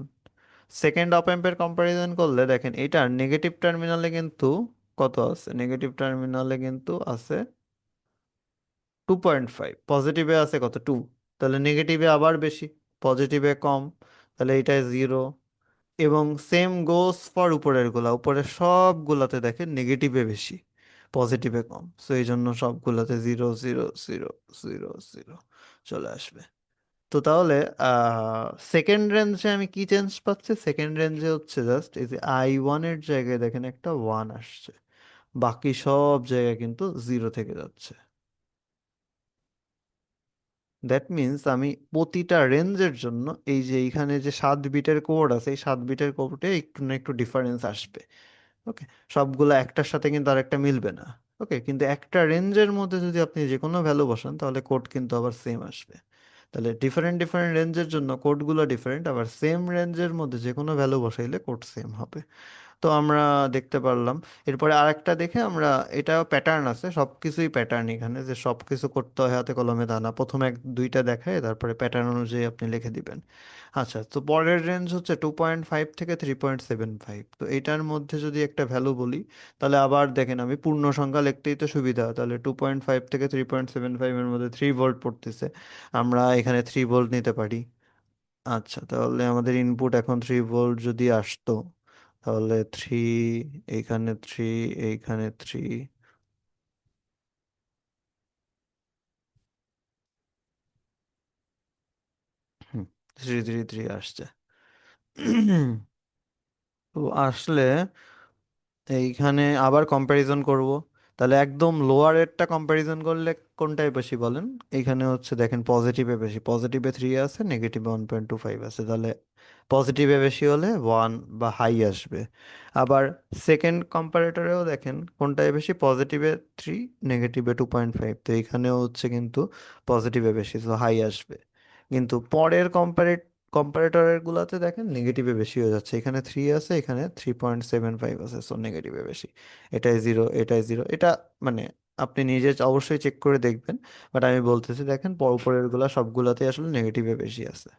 [SPEAKER 1] সেকেন্ড অপ অ্যাম্পের কম্প্যারিজন করলে দেখেন এটার নেগেটিভ টার্মিনালে কিন্তু কত আছে, নেগেটিভ টার্মিনালে কিন্তু আছে 2.5, পজিটিভে আছে কত, 2। তাহলে নেগেটিভে আবার বেশি, পজিটিভে কম, তাহলে এটা 0। এবং সেম গোস ফর উপরের গুলা, উপরের সবগুলাতে দেখেন নেগেটিভে বেশি, পজিটিভে কম। সো এই জন্য সবগুলাতে 0 0 0 0 0 চলে আসবে। তো তাহলে সেকেন্ড রেঞ্জে আমি কি চেঞ্জ পাচ্ছি, সেকেন্ড রেঞ্জে হচ্ছে জাস্ট এই যে I1 এর জায়গায় দেখেন একটা 1 আসছে, বাকি সব জায়গায় কিন্তু 0 থেকে যাচ্ছে। দ্যাট মিন্স আমি প্রতিটা রেঞ্জের জন্য এই যে এইখানে যে 7 বিটের কোড আছে, এই 7 বিটের কোডে একটু না একটু ডিফারেন্স আসবে। ওকে, সবগুলো একটার সাথে কিন্তু আরেকটা মিলবে না। ওকে, কিন্তু একটা রেঞ্জের মধ্যে যদি আপনি যে কোনো ভ্যালু বসান তাহলে কোড কিন্তু আবার সেম আসবে। তাহলে ডিফারেন্ট ডিফারেন্ট রেঞ্জের জন্য কোডগুলো ডিফারেন্ট, আবার সেম রেঞ্জের মধ্যে যে কোনো ভ্যালু বসাইলে কোড সেম হবে। তো আমরা দেখতে পারলাম। এরপরে আরেকটা দেখে আমরা, এটা প্যাটার্ন আছে, সবকিছুই প্যাটার্ন এখানে, যে সবকিছু করতে হয় হাতে কলমে তা না, প্রথমে এক দুইটা দেখায় তারপরে প্যাটার্ন অনুযায়ী আপনি লিখে দিবেন। আচ্ছা, তো পরের রেঞ্জ হচ্ছে 2.5 থেকে 3.75। তো এটার মধ্যে যদি একটা ভ্যালু বলি, তাহলে আবার দেখেন আমি পূর্ণ সংখ্যা লিখতেই তো সুবিধা, তাহলে 2.5 থেকে 3.75 এর মধ্যে 3 ভোল্ট পড়তেছে, আমরা এখানে 3 ভোল্ট নিতে পারি। আচ্ছা, তাহলে আমাদের ইনপুট এখন 3 ভোল্ট যদি আসতো, তাহলে 3, এইখানে 3, এইখানে 3। 3 3 3 আসছে। তো আসলে এইখানে আবার কম্প্যারিজন করব। তাহলে একদম লোয়ারেরটা কম্প্যারিজন করলে কোনটায় বেশি বলেন। এইখানে হচ্ছে দেখেন পজিটিভে বেশি, পজিটিভে 3 আছে, নেগেটিভে 1.25 আছে, তাহলে পজিটিভে বেশি হলে 1 বা হাই আসবে। আবার সেকেন্ড কম্পারেটরেও দেখেন কোনটায় বেশি, পজিটিভে 3, নেগেটিভে 2.5। তো এইখানেও হচ্ছে কিন্তু পজিটিভে বেশি, তো হাই আসবে। কিন্তু পরের কম্পারেটরের গুলাতে দেখেন নেগেটিভে বেশি হয়ে যাচ্ছে, এখানে 3 আছে, এখানে 3.75 আছে, সো নেগেটিভে বেশি। এটাই জিরো, এটাই জিরো, এটা মানে আপনি নিজে অবশ্যই চেক করে দেখবেন, বাট আমি বলতেছি দেখেন পরের গুলা সবগুলাতে আসলে নেগেটিভে বেশি আছে।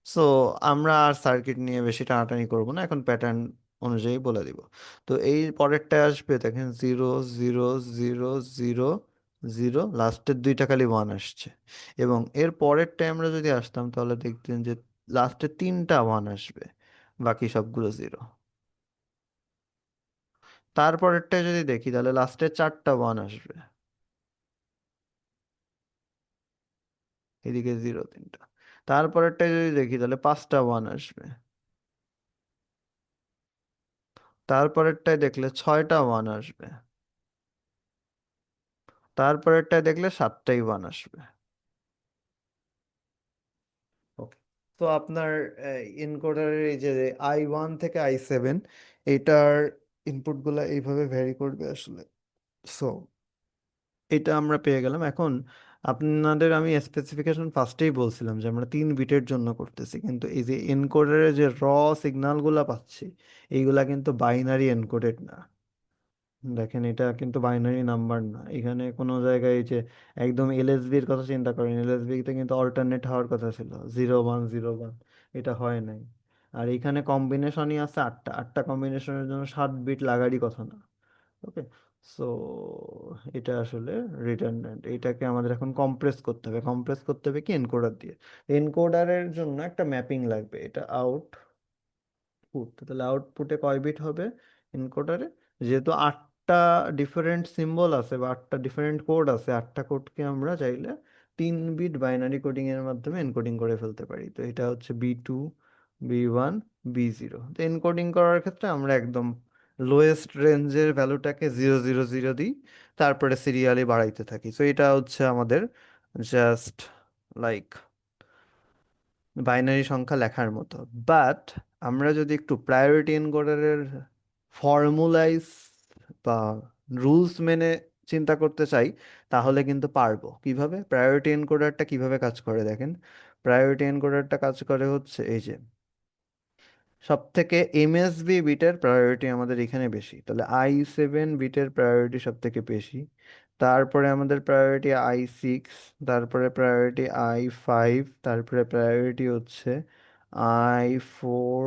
[SPEAKER 1] সো আমরা আর সার্কিট নিয়ে বেশি টানাটানি করবো না, এখন প্যাটার্ন অনুযায়ী বলে দিব। তো এই পরেরটায় আসবে দেখেন 0 0 0 0 0, লাস্টের দুইটা খালি ওয়ান আসছে। এবং এর পরেরটায় আমরা যদি আসতাম তাহলে দেখতেন যে লাস্টের তিনটা ওয়ান আসবে, বাকি সবগুলো জিরো। তারপরেরটায় যদি দেখি তাহলে লাস্টের চারটা ওয়ান আসবে, এদিকে জিরো তিনটা। তারপরেরটায় যদি দেখি তাহলে পাঁচটা ওয়ান আসবে। তারপরেরটায় দেখলে ছয়টা ওয়ান আসবে। তারপরেরটায় দেখলে সাতটাই ওয়ান আসবে। ওকে। তো আপনার এনকোডারের এই যে I1 থেকে I7, এটার ইনপুট গুলা এইভাবে ভ্যারি করবে আসলে। সো এটা আমরা পেয়ে গেলাম। এখন আপনাদের আমি স্পেসিফিকেশন ফার্স্টেই বলছিলাম যে আমরা 3 বিটের জন্য করতেছি, কিন্তু এই যে এনকোডারের যে সিগন্যাল গুলা পাচ্ছি, এইগুলা কিন্তু বাইনারি এনকোডেড না। দেখেন এটা কিন্তু বাইনারি নাম্বার না, এখানে কোনো জায়গায় এই যে একদম এলএসবির কথা চিন্তা করেন, এলএসবিতে কিন্তু অল্টারনেট হওয়ার কথা ছিল 0 1 0 1, এটা হয় নাই। আর এখানে কম্বিনেশনই আছে আটটা, আটটা কম্বিনেশনের জন্য 7 বিট লাগারই কথা না। ওকে। সো এটা আসলে রিডান্ডেন্ট, এটাকে আমাদের এখন কম্প্রেস করতে হবে, কম্প্রেস করতে হবে কি এনকোডার দিয়ে। এনকোডারের জন্য একটা ম্যাপিং লাগবে, এটা আউট পুট, তাহলে আউটপুটে কয় বিট হবে এনকোডারে? যেহেতু আটটা ডিফারেন্ট সিম্বল আছে বা আটটা ডিফারেন্ট কোড আছে, আটটা কোডকে আমরা চাইলে 3 বিট বাইনারি কোডিং এর মাধ্যমে এনকোডিং করে ফেলতে পারি। তো এটা হচ্ছে B2, B1, B0। তো এনকোডিং করার ক্ষেত্রে আমরা একদম লোয়েস্ট রেঞ্জের ভ্যালুটাকে 0 0 0 দিই, তারপরে সিরিয়ালি বাড়াইতে থাকি। তো এটা হচ্ছে আমাদের জাস্ট লাইক বাইনারি সংখ্যা লেখার মতো। বাট আমরা যদি একটু প্রায়োরিটি এনকোডারের ফর্মুলাইজ বা রুলস মেনে চিন্তা করতে চাই, তাহলে কিন্তু পারবো। কিভাবে প্রায়োরিটি এনকোডারটা কিভাবে কাজ করে দেখেন। প্রায়োরিটি এনকোডারটা কাজ করে হচ্ছে এই যে সব থেকে এমএসবি বিটের প্রায়োরিটি আমাদের এখানে বেশি, তাহলে I7 বিটের প্রায়োরিটি সব থেকে বেশি। তারপরে আমাদের প্রায়োরিটি I6, তারপরে প্রায়োরিটি I5, তারপরে প্রায়োরিটি হচ্ছে I4,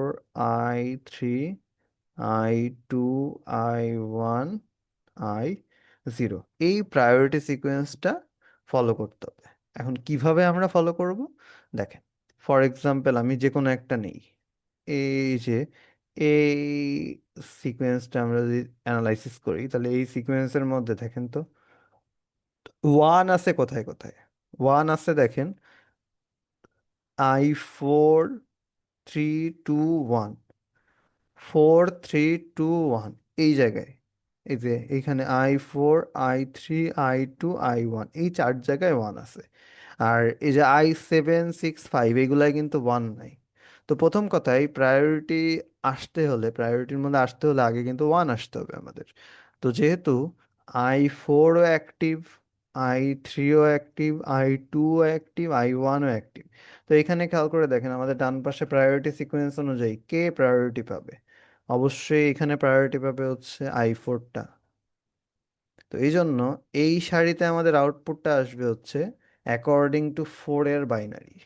[SPEAKER 1] I3, I2, I1, I0। এই প্রায়োরিটি সিকোয়েন্সটা ফলো করতে হবে। এখন কিভাবে আমরা ফলো করব দেখেন, ফর এক্সাম্পল আমি যে কোনো একটা নেই, এই যে এই সিকোয়েন্সটা আমরা যদি অ্যানালাইসিস করি তাহলে এই সিকোয়েন্সের মধ্যে দেখেন তো ওয়ান আছে কোথায় কোথায়। ওয়ান আছে দেখেন I4 3 2 1, 4 3 2 1, এই জায়গায়। এই যে এইখানে I4 I3 I2 I1, এই চার জায়গায় ওয়ান আছে। আর এই যে I7 6 5, এগুলাই কিন্তু ওয়ান নাই। তো প্রথম কথা, এই প্রায়োরিটি আসতে হলে, প্রায়োরিটির মধ্যে আসতে হলে আগে কিন্তু ওয়ান আসতে হবে আমাদের। তো যেহেতু I4ও অ্যাক্টিভ, I3ও অ্যাক্টিভ, I2ও অ্যাক্টিভ, I1ও অ্যাক্টিভ, তো এখানে খেয়াল করে দেখেন আমাদের ডান পাশে প্রায়োরিটি সিকোয়েন্স অনুযায়ী কে প্রায়োরিটি পাবে। অবশ্যই এখানে প্রায়োরিটি পাবে হচ্ছে I4টা। তো এই জন্য এই সারিতে আমাদের আউটপুটটা আসবে হচ্ছে অ্যাকর্ডিং টু 4 এর বাইনারি।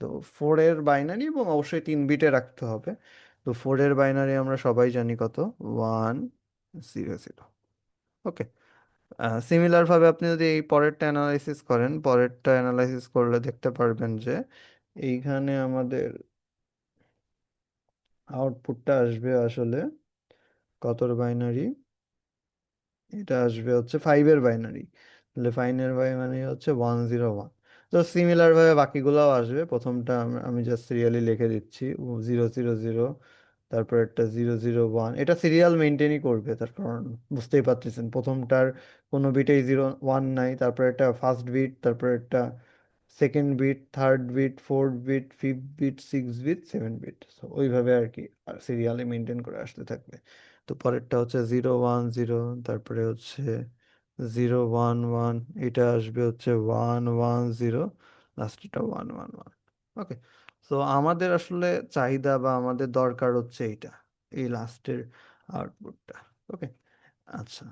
[SPEAKER 1] তো 4 এর বাইনারি এবং অবশ্যই 3 বিটে রাখতে হবে। তো 4 এর বাইনারি আমরা সবাই জানি কত, 1 0 0। ওকে। সিমিলার ভাবে আপনি যদি এই পরেরটা অ্যানালাইসিস করেন, পরেরটা অ্যানালাইসিস করলে দেখতে পারবেন যে এইখানে আমাদের আউটপুটটা আসবে আসলে কতর বাইনারি, এটা আসবে হচ্ছে 5 এর বাইনারি। তাহলে 5 এর বাইনারি হচ্ছে 1 0 1। তো সিমিলার ভাবে বাকিগুলোও আসবে। প্রথমটা আমি জাস্ট সিরিয়ালি লিখে দিচ্ছি 0 0 0, তারপর একটা 0 0 1। এটা সিরিয়াল মেনটেনই করবে, তার কারণ বুঝতেই পারতেছেন প্রথমটার কোনো বিটেই 0 1 নাই, তারপর একটা ফার্স্ট বিট, তারপর একটা second bit, third bit, fourth bit, fifth bit, six bit, 7 bit, ওইভাবে আর কি সিরিয়ালি মেনটেন করে আসতে থাকবে। তো পরেরটা হচ্ছে 0 1 0, তারপরে হচ্ছে 0 1 1, এটা আসবে হচ্ছে 1 1 0, লাস্টেরটা 1 1 1। ওকে, সো আমাদের আসলে চাহিদা বা আমাদের দরকার হচ্ছে এইটা, এই লাস্টের আউটপুটটা। ওকে, আচ্ছা,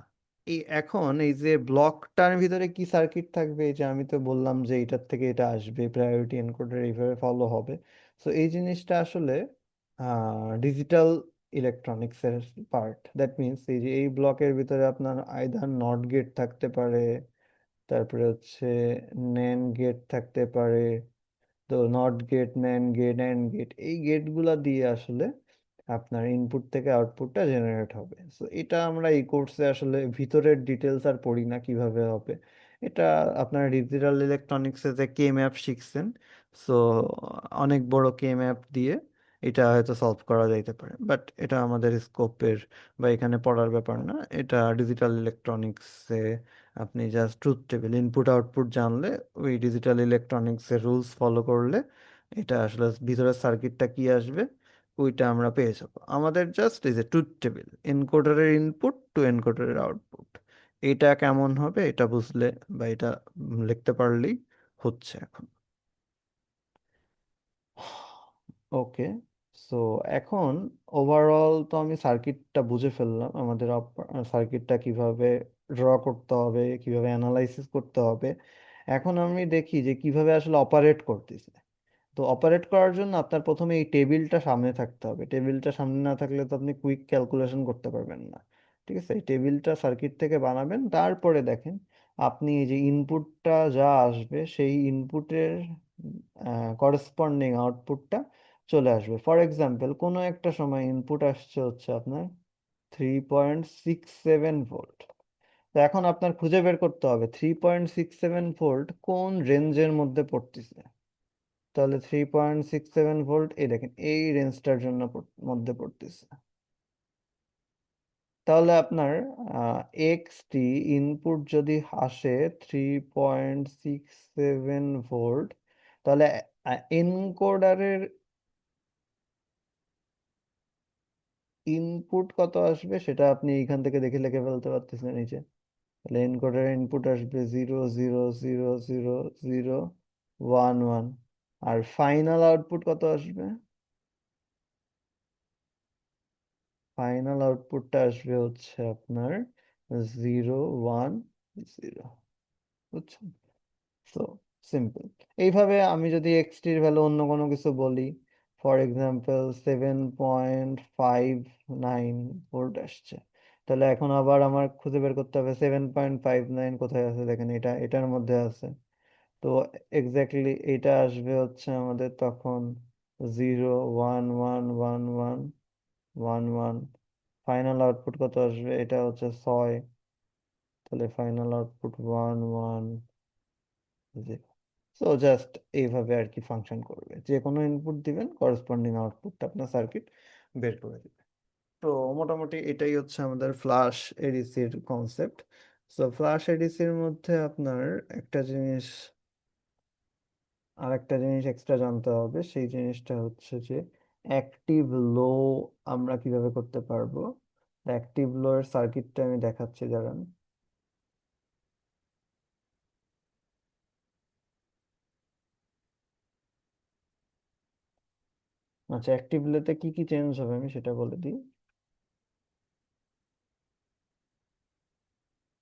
[SPEAKER 1] এই এখন এই যে ব্লকটার ভিতরে কি সার্কিট থাকবে, এই যে আমি তো বললাম যে এটার থেকে এটা আসবে, প্রায়োরিটি এনকোডার এইভাবে ফলো হবে। সো এই জিনিসটা আসলে ডিজিটাল ইলেকট্রনিক্সের পার্ট। দ্যাট মিনস এই যে এই ব্লকের ভিতরে আপনার আইদার নট গেট থাকতে পারে, তারপরে হচ্ছে ন্যান গেট থাকতে পারে। তো not gate, NAND gate, and gate, এই গেটগুলা দিয়ে আসলে আপনার ইনপুট থেকে আউটপুটটা জেনারেট হবে। সো এটা আমরা এই কোর্সে আসলে ভিতরের ডিটেলস আর পড়ি না কিভাবে হবে এটা। আপনার ডিজিটাল ইলেকট্রনিক্সে যে কে ম্যাপ শিখছেন, সো অনেক বড় কে ম্যাপ দিয়ে এটা হয়তো সলভ করা যাইতে পারে, বাট এটা আমাদের স্কোপের বা এখানে পড়ার ব্যাপার না। এটা ডিজিটাল ইলেকট্রনিক্সে আপনি just truth table, input output জানলে, ওই ডিজিটাল ইলেকট্রনিক্সের রুলস ফলো করলে এটা আসলে ভিতরের সার্কিটটা কি আসবে ওইটা আমরা পেয়ে যাবো। আমাদের জাস্ট এই যে ট্রুথ টেবিল, এনকোডারের ইনপুট টু এনকোডারের আউটপুট, এটা কেমন হবে এটা বুঝলে বা এটা লিখতে পারলেই হচ্ছে এখন। ওকে, সো এখন ওভারঅল তো আমি সার্কিটটা বুঝে ফেললাম, আমাদের সার্কিটটা কিভাবে ড্র করতে হবে, কিভাবে অ্যানালাইসিস করতে হবে। এখন আমি দেখি যে কিভাবে আসলে অপারেট করতেছে। তো অপারেট করার জন্য আপনার প্রথমে এই টেবিলটা সামনে থাকতে হবে। টেবিলটা সামনে না থাকলে তো আপনি কুইক ক্যালকুলেশন করতে পারবেন না। ঠিক আছে, এই টেবিলটা সার্কিট থেকে বানাবেন, তারপরে দেখেন আপনি এই যে ইনপুটটা যা আসবে সেই ইনপুটের করেসপন্ডিং আউটপুটটা চলে আসবে। ফর এক্সাম্পল কোনো একটা সময় ইনপুট আসছে হচ্ছে আপনার 3.67 ভোল্ট। তো এখন আপনার খুঁজে বের করতে হবে 3.67 ভোল্ট কোন রেঞ্জের মধ্যে পড়তেছে। তাহলে 3.67 ভোল্ট এই দেখেন এই রেঞ্জটার জন্য মধ্যে পড়তেছে। তাহলে আপনার এক্সটি ইনপুট যদি আসে 3.67 ভোল্ট, তাহলে এনকোডারের ইনপুট কত আসবে সেটা আপনি এইখান থেকে দেখে লিখে ফেলতে পারতেছেন নিচে। তাহলে এনকোডারের ইনপুট আসবে 0 0 0 0 0 1 1। আর ফাইনাল আউটপুট কত আসবে? ফাইনাল আউটপুটটা আসবে হচ্ছে আপনার 0 1 0। বুঝছেন? So simple. এইভাবে আমি যদি এক্সটির ভ্যালু অন্য কোনো কিছু বলি, ফর এক্সাম্পল 7.59 ভোল্ট আসছে, তাহলে এখন আবার আমার খুঁজে বের করতে হবে 7.59 কোথায় আছে। দেখেন এটা এটার মধ্যে আছে। তো এক্স্যাক্টলি এটা আসবে হচ্ছে আমাদের তখন 0 1 1 1 1 1 1। ফাইনাল আউটপুট কত আসবে? এটা হচ্ছে 6। তাহলে ফাইনাল আউটপুট 1 1 0। সো জাস্ট এইভাবে আর কি ফাংশন করবে, যে কোনো ইনপুট দিবেন করেসপন্ডিং আউটপুটটা আপনার সার্কিট বের করে দিবে। তো মোটামুটি এটাই হচ্ছে আমাদের ফ্ল্যাশ এডিসির কনসেপ্ট। সো ফ্ল্যাশ এডিসির মধ্যে আপনার একটা জিনিস, আর একটা জিনিস এক্সট্রা জানতে হবে, সেই জিনিসটা হচ্ছে যে অ্যাক্টিভ লো আমরা কিভাবে করতে পারবো। অ্যাক্টিভ লো এর সার্কিটটা আমি দেখাচ্ছি, দাঁড়ান। আচ্ছা, অ্যাক্টিভ লোতে কি কি চেঞ্জ হবে আমি সেটা বলে দিই।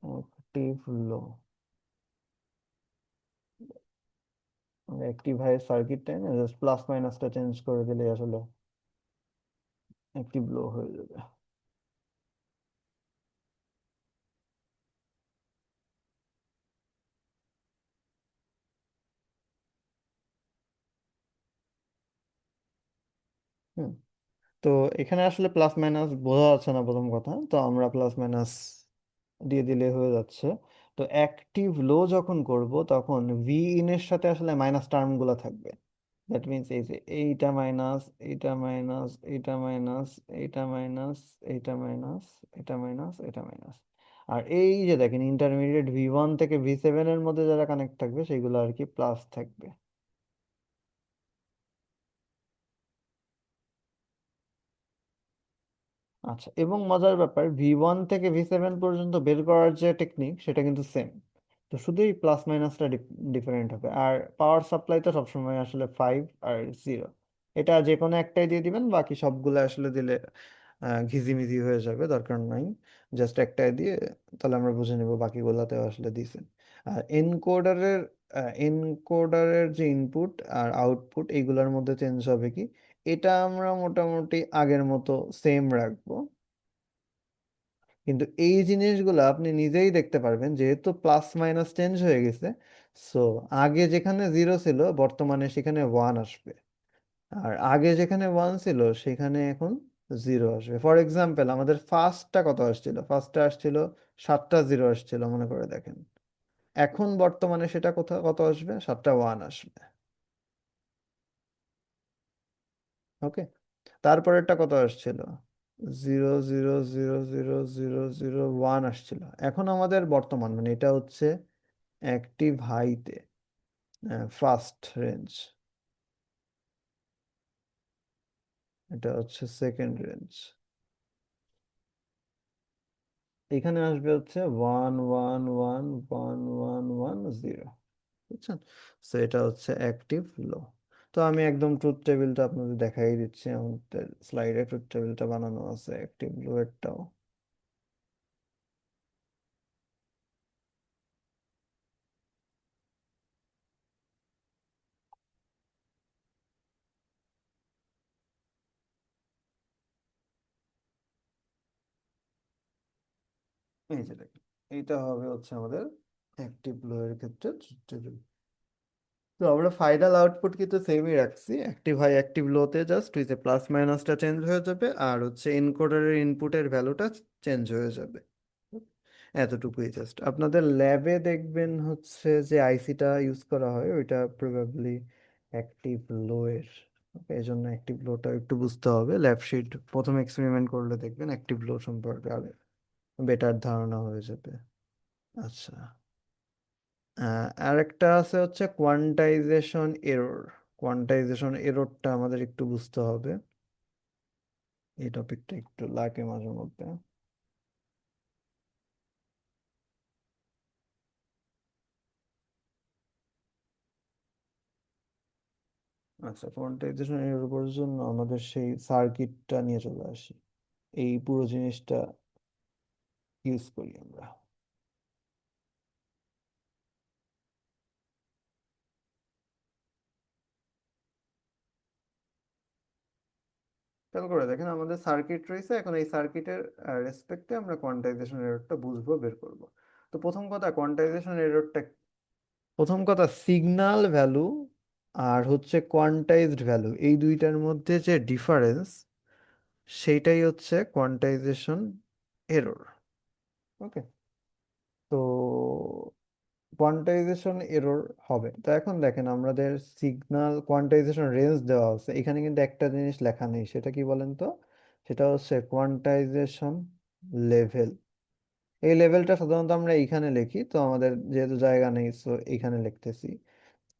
[SPEAKER 1] অ্যাক্টিভ লো, অ্যাক্টিভ হাই সার্কিটটা না জাস্ট প্লাস মাইনাসটা চেঞ্জ করে দিলে আসলে অ্যাক্টিভ লো হয়ে যাবে। হুম, তো এখানে আসলে প্লাস মাইনাস বোঝা যাচ্ছে না প্রথম কথা, তো আমরা প্লাস মাইনাস দিয়ে দিলে হয়ে যাচ্ছে। তো অ্যাক্টিভ লো যখন করব তখন ভি ইন এর সাথে আসলে মাইনাস টার্ম গুলো থাকবে। দ্যাট মিনস এই যে এইটা মাইনাস, এইটা মাইনাস, এইটা মাইনাস, এইটা মাইনাস, এইটা মাইনাস, এটা মাইনাস, এটা মাইনাস। আর এই যে দেখেন ইন্টারমিডিয়েট V1 থেকে V7 এর মধ্যে যারা কানেক্ট থাকবে সেগুলো আর কি প্লাস থাকবে। আচ্ছা, এবং মজার ব্যাপার V1 থেকে V7 পর্যন্ত বের করার যে টেকনিক সেটা কিন্তু সেম। তো শুধু এই প্লাস মাইনাসটা ডিফারেন্ট হবে। আর পাওয়ার সাপ্লাই তো সবসময় আসলে 5 আর 0, এটা যে কোনো একটাই দিয়ে দিবেন, বাকি সবগুলো আসলে দিলে ঘিজিমিজি হয়ে যাবে, দরকার নাই। জাস্ট একটাই দিয়ে তাহলে আমরা বুঝে নেব বাকিগুলোতেও আসলে দিয়েছেন। আর এনকোডারের যে ইনপুট আর আউটপুট এইগুলোর মধ্যে চেঞ্জ হবে কি, এটা আমরা মোটামুটি আগের মতো সেম রাখবো। কিন্তু এই জিনিসগুলো আপনি নিজেই দেখতে পারবেন, যেহেতু প্লাস মাইনাস চেঞ্জ হয়ে গেছে, সো আগে যেখানে 0 ছিল বর্তমানে সেখানে 1 আসবে, আর আগে যেখানে 1 ছিল সেখানে এখন 0 আসবে। ফর এক্সাম্পল, আমাদের ফার্স্টটা কত আসছিল, ফার্স্টটা আসছিল 7টা 0 আসছিল মনে করে দেখেন। এখন বর্তমানে সেটা কত আসবে, 7টা 1 আসবে। ওকে, তারপরেরটা কত আসছিল, 0 0 0 0 0 0 1 আসছিল। এখন আমাদের বর্তমান মানে এটা হচ্ছে অ্যাক্টিভ হাইতে ফার্স্ট রেঞ্জ, এটা হচ্ছে সেকেন্ড রেঞ্জ। এখানে আসবে হচ্ছে 1 1 1 1 1 1 0, বুঝছেন? সো এটা হচ্ছে অ্যাক্টিভ লো। তো আমি একদম ট্রুথ টেবিলটা আপনাদের দেখাই দিচ্ছি, আমাদের স্লাইডে ট্রুথ টেবিলটা বানানো আছে অ্যাক্টিভ লো এরটাও। এই যে দেখেন, এইটা হবে হচ্ছে আমাদের অ্যাক্টিভ লো এর ক্ষেত্রে ট্রুথ টেবিল। তো আমরা ফাইনাল আউটপুট কিন্তু সেমই রাখছি, অ্যাক্টিভ হাই অ্যাক্টিভ লোতে জাস্ট ওই যে প্লাস মাইনাসটা চেঞ্জ হয়ে যাবে, আর হচ্ছে এনকোডারের ইনপুটের ভ্যালুটা চেঞ্জ হয়ে যাবে। এতটুকুই জাস্ট। আপনাদের ল্যাবে দেখবেন হচ্ছে যে আইসিটা ইউজ করা হয় ওইটা প্রবাবলি অ্যাক্টিভ লো এর। ওকে, এই জন্য অ্যাক্টিভ লোটা একটু বুঝতে হবে। ল্যাব শিট প্রথম এক্সপেরিমেন্ট করলে দেখবেন অ্যাক্টিভ লো সম্পর্কে আর বেটার ধারণা হয়ে যাবে। আচ্ছা, আরেকটা আছে হচ্ছে কোয়ান্টাইজেশন এরর। কোয়ান্টাইজেশন এররটা আমাদের একটু বুঝতে হবে, এই টপিকটা একটু লাগে মাঝে মধ্যে। আচ্ছা, কোয়ান্টাইজেশন এরর জন্য আমাদের সেই সার্কিটটা নিয়ে চলে আসি, এই পুরো জিনিসটা ইউজ করি আমরা। খেয়াল করে দেখেন, আমাদের সার্কিট রয়েছে, এখন এই সার্কিটের রেসপেক্টে আমরা কোয়ান্টাইজেশন এররটা বুঝবো, বের করব। তো প্রথম কথা, কোয়ান্টাইজেশন এররটা, প্রথম কথা, সিগন্যাল ভ্যালু আর হচ্ছে কোয়ান্টাইজড ভ্যালু এই দুইটার মধ্যে যে ডিফারেন্স, সেইটাই হচ্ছে কোয়ান্টাইজেশন এরর। ওকে, তো কোয়ান্টাইজেশন এরর হবে। তো এখন দেখেন, আমাদের সিগন্যাল কোয়ান্টাইজেশন রেঞ্জ দেওয়া আছে, এখানে কিন্তু একটা জিনিস লেখা নেই, সেটা কি বলেন তো? সেটা হচ্ছে কোয়ান্টাইজেশন লেভেল। এই লেভেলটা সাধারণত আমরা এইখানে লিখি, তো আমাদের যেহেতু জায়গা নেই সো এইখানে লিখতেছি।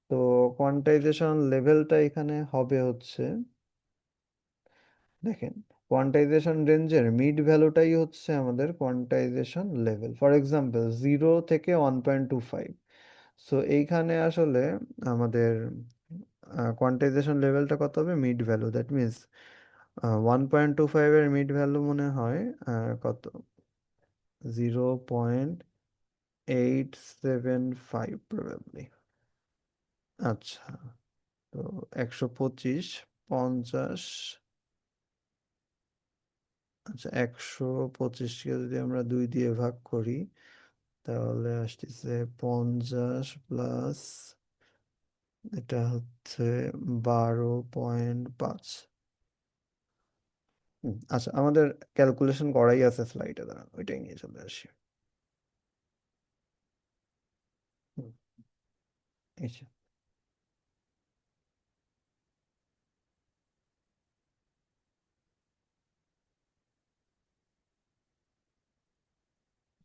[SPEAKER 1] তো কোয়ান্টাইজেশন লেভেলটা এখানে হবে হচ্ছে, দেখেন, কোয়ান্টাইজেশন রেঞ্জের মিড ভ্যালুটাই হচ্ছে আমাদের কোয়ান্টাইজেশন লেভেল। ফর এক্সাম্পল 0 থেকে 1.25, সো এইখানে আসলে আমাদের কোয়ান্টাইজেশন লেভেলটা কত হবে, মিড ভ্যালু, দ্যাট মিনস 1.25 এর মিড ভ্যালু মনে হয় কত, 0.875 প্রবাবলি। আচ্ছা, তো 125, 50, আচ্ছা 125কে যদি আমরা 2 দিয়ে ভাগ করি তাহলে আসতেছে 50 প্লাস, এটা হচ্ছে 12.5। আচ্ছা, আমাদের ক্যালকুলেশন করাই আছে স্লাইডে, দাঁড়ান ওইটাই নিয়ে চলে আসি।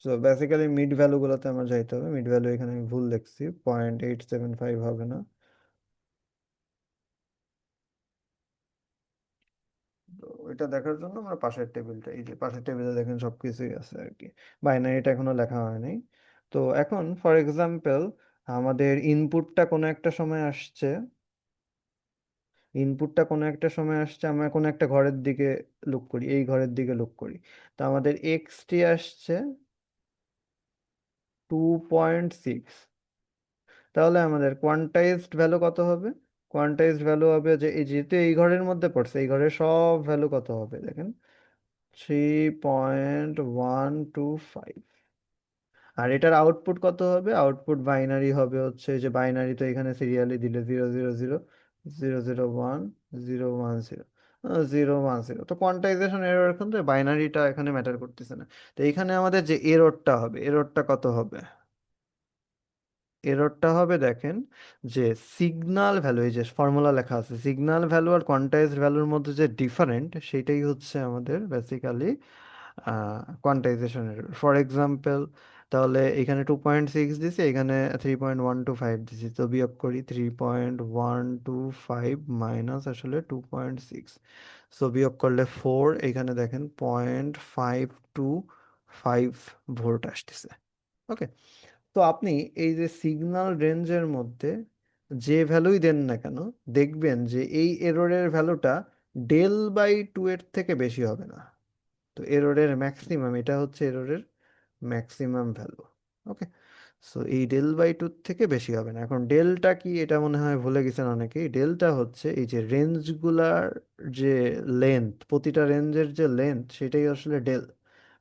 [SPEAKER 1] সো বেসিক্যালি মিড ভ্যালু গুলোতে আমার যাইতে হবে, মিড ভ্যালু এখানে আমি ভুল লিখছি, 0.875 হবে না। তো এটা দেখার জন্য আমরা পাশের টেবিলটা, এই যে পাশের টেবিলে দেখেন সবকিছুই আছে আর কি, বাইনারিটা এখনো লেখা হয় নাই। তো তো এখন ফর এক্সাম্পল আমাদের ইনপুটটা কোনো একটা সময় আসছে আমরা কোনো একটা ঘরের দিকে লুক করি, এই ঘরের দিকে লুক করি। তো আমাদের এক্সটি আসছে 2.6। তাহলে আমাদের কোয়ান্টাইজড ভ্যালু কত হবে? কোয়ান্টাইজড ভ্যালু হবে যে এই যেহেতু এই ঘরের মধ্যে পড়ছে, এই ঘরের সব ভ্যালু কত হবে দেখেন, 3.125। আর এটার আউটপুট কত হবে? আউটপুট বাইনারি হবে, হচ্ছে যে বাইনারি তো এখানে সিরিয়ালি দিলে 000 001 010 010। তো কোয়ান্টাইজেশন এরর, এখন তো বাইনারিটা এখানে ম্যাটার করতেছে না। তো এখানে আমাদের যে এররটা হবে, এররটা কত হবে? এররটা হবে দেখেন যে সিগন্যাল ভ্যালু, এই যে ফর্মুলা লেখা আছে, সিগন্যাল ভ্যালু আর কোয়ান্টাইজড ভ্যালুর মধ্যে যে ডিফারেন্ট, সেটাই হচ্ছে আমাদের basically quantisation error. For example, তাহলে এখানে 2.6 দিছি, এখানে 3.125 দিছি, তো বিয়োগ করি 3.125 মাইনাস আসলে 2.6, সো বিয়োগ করলে 4, এখানে দেখেন 0.525 ভোল্ট আসতেছে। ওকে। তো আপনি এই যে সিগন্যাল রেঞ্জের মধ্যে যে ভ্যালুই দেন না কেন, দেখবেন যে এই এররের ভ্যালুটা del/2 এর থেকে বেশি হবে না। তো এররের ম্যাক্সিমাম, এটা হচ্ছে এররের ম্যাক্সিমাম ভ্যালু। ওকে। সো এই del/2 থেকে বেশি হবে না। এখন ডেলটা কি, এটা মনে হয় ভুলে গেছেন অনেকেই। ডেলটা হচ্ছে এই যে রেঞ্জগুলার যে লেন্থ, প্রতিটা রেঞ্জের যে লেন্থ, সেটাই আসলে ডেল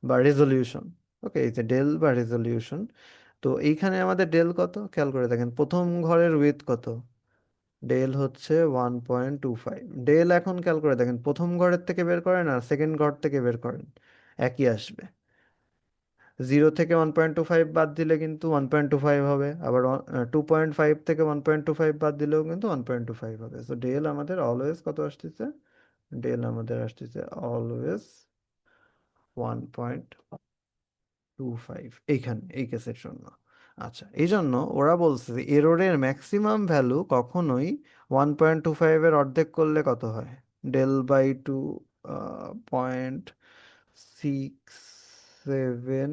[SPEAKER 1] বা রেজলিউশন। ওকে, এই যে ডেল বা রেজলিউশন। তো এইখানে আমাদের ডেল কত খেয়াল করে দেখেন, প্রথম ঘরের উইথ কত? ডেল হচ্ছে 1.25। ডেল এখন খেয়াল করে দেখেন, প্রথম ঘরের থেকে বের করেন আর সেকেন্ড ঘর থেকে বের করেন, একই আসবে। 0 থেকে 1.25 বাদ দিলে কিন্তু 1.25 হবে, আবার 2.5 থেকে 1.25 বাদ দিলেও কিন্তু 1.25 হবে। সো ডেল আমাদের অলওয়েজ কত আসতেছে? ডেল আমাদের আসতেছে অলওয়েজ 1.25 এইখানে, এই কেসের জন্য। আচ্ছা, এই জন্য ওরা বলছে যে এররের ম্যাক্সিমাম ভ্যালু কখনোই 1.25 এর অর্ধেক করলে কত হয়? del/2 0.675,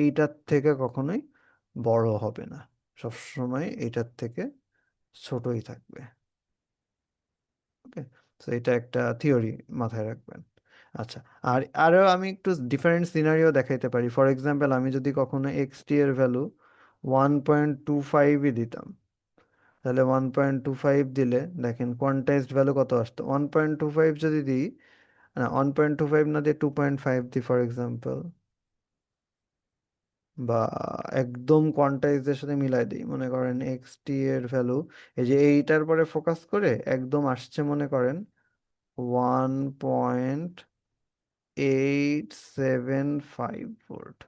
[SPEAKER 1] এইটার থেকে কখনোই বড় হবে না, সবসময় এইটার থেকে ছোটই থাকবে। ওকে। তো এটা একটা থিওরি, মাথায় রাখবেন। আচ্ছা, আর আরো আমি একটু ডিফারেন্ট সিনারিও দেখাইতে পারি। ফর এক্সাম্পল, আমি যদি কখনো এক্সটি এর ভ্যালু 1.25ই দিতাম, তাহলে 1.25 দিলে দেখেন কোয়ান্টাইজড ভ্যালু কত আসতো? 1.25 যদি দিই, না 1.25 না দিয়ে 2.5 দিই ফর এক্সাম্পল, বা একদম কোয়ান্টাইজের সাথে মিলাই দিই, মনে করেন এক্সটি এর ভ্যালু এই যে এইটার পরে ফোকাস করে একদম আসছে, মনে করেন 1.875 ভোল্ট।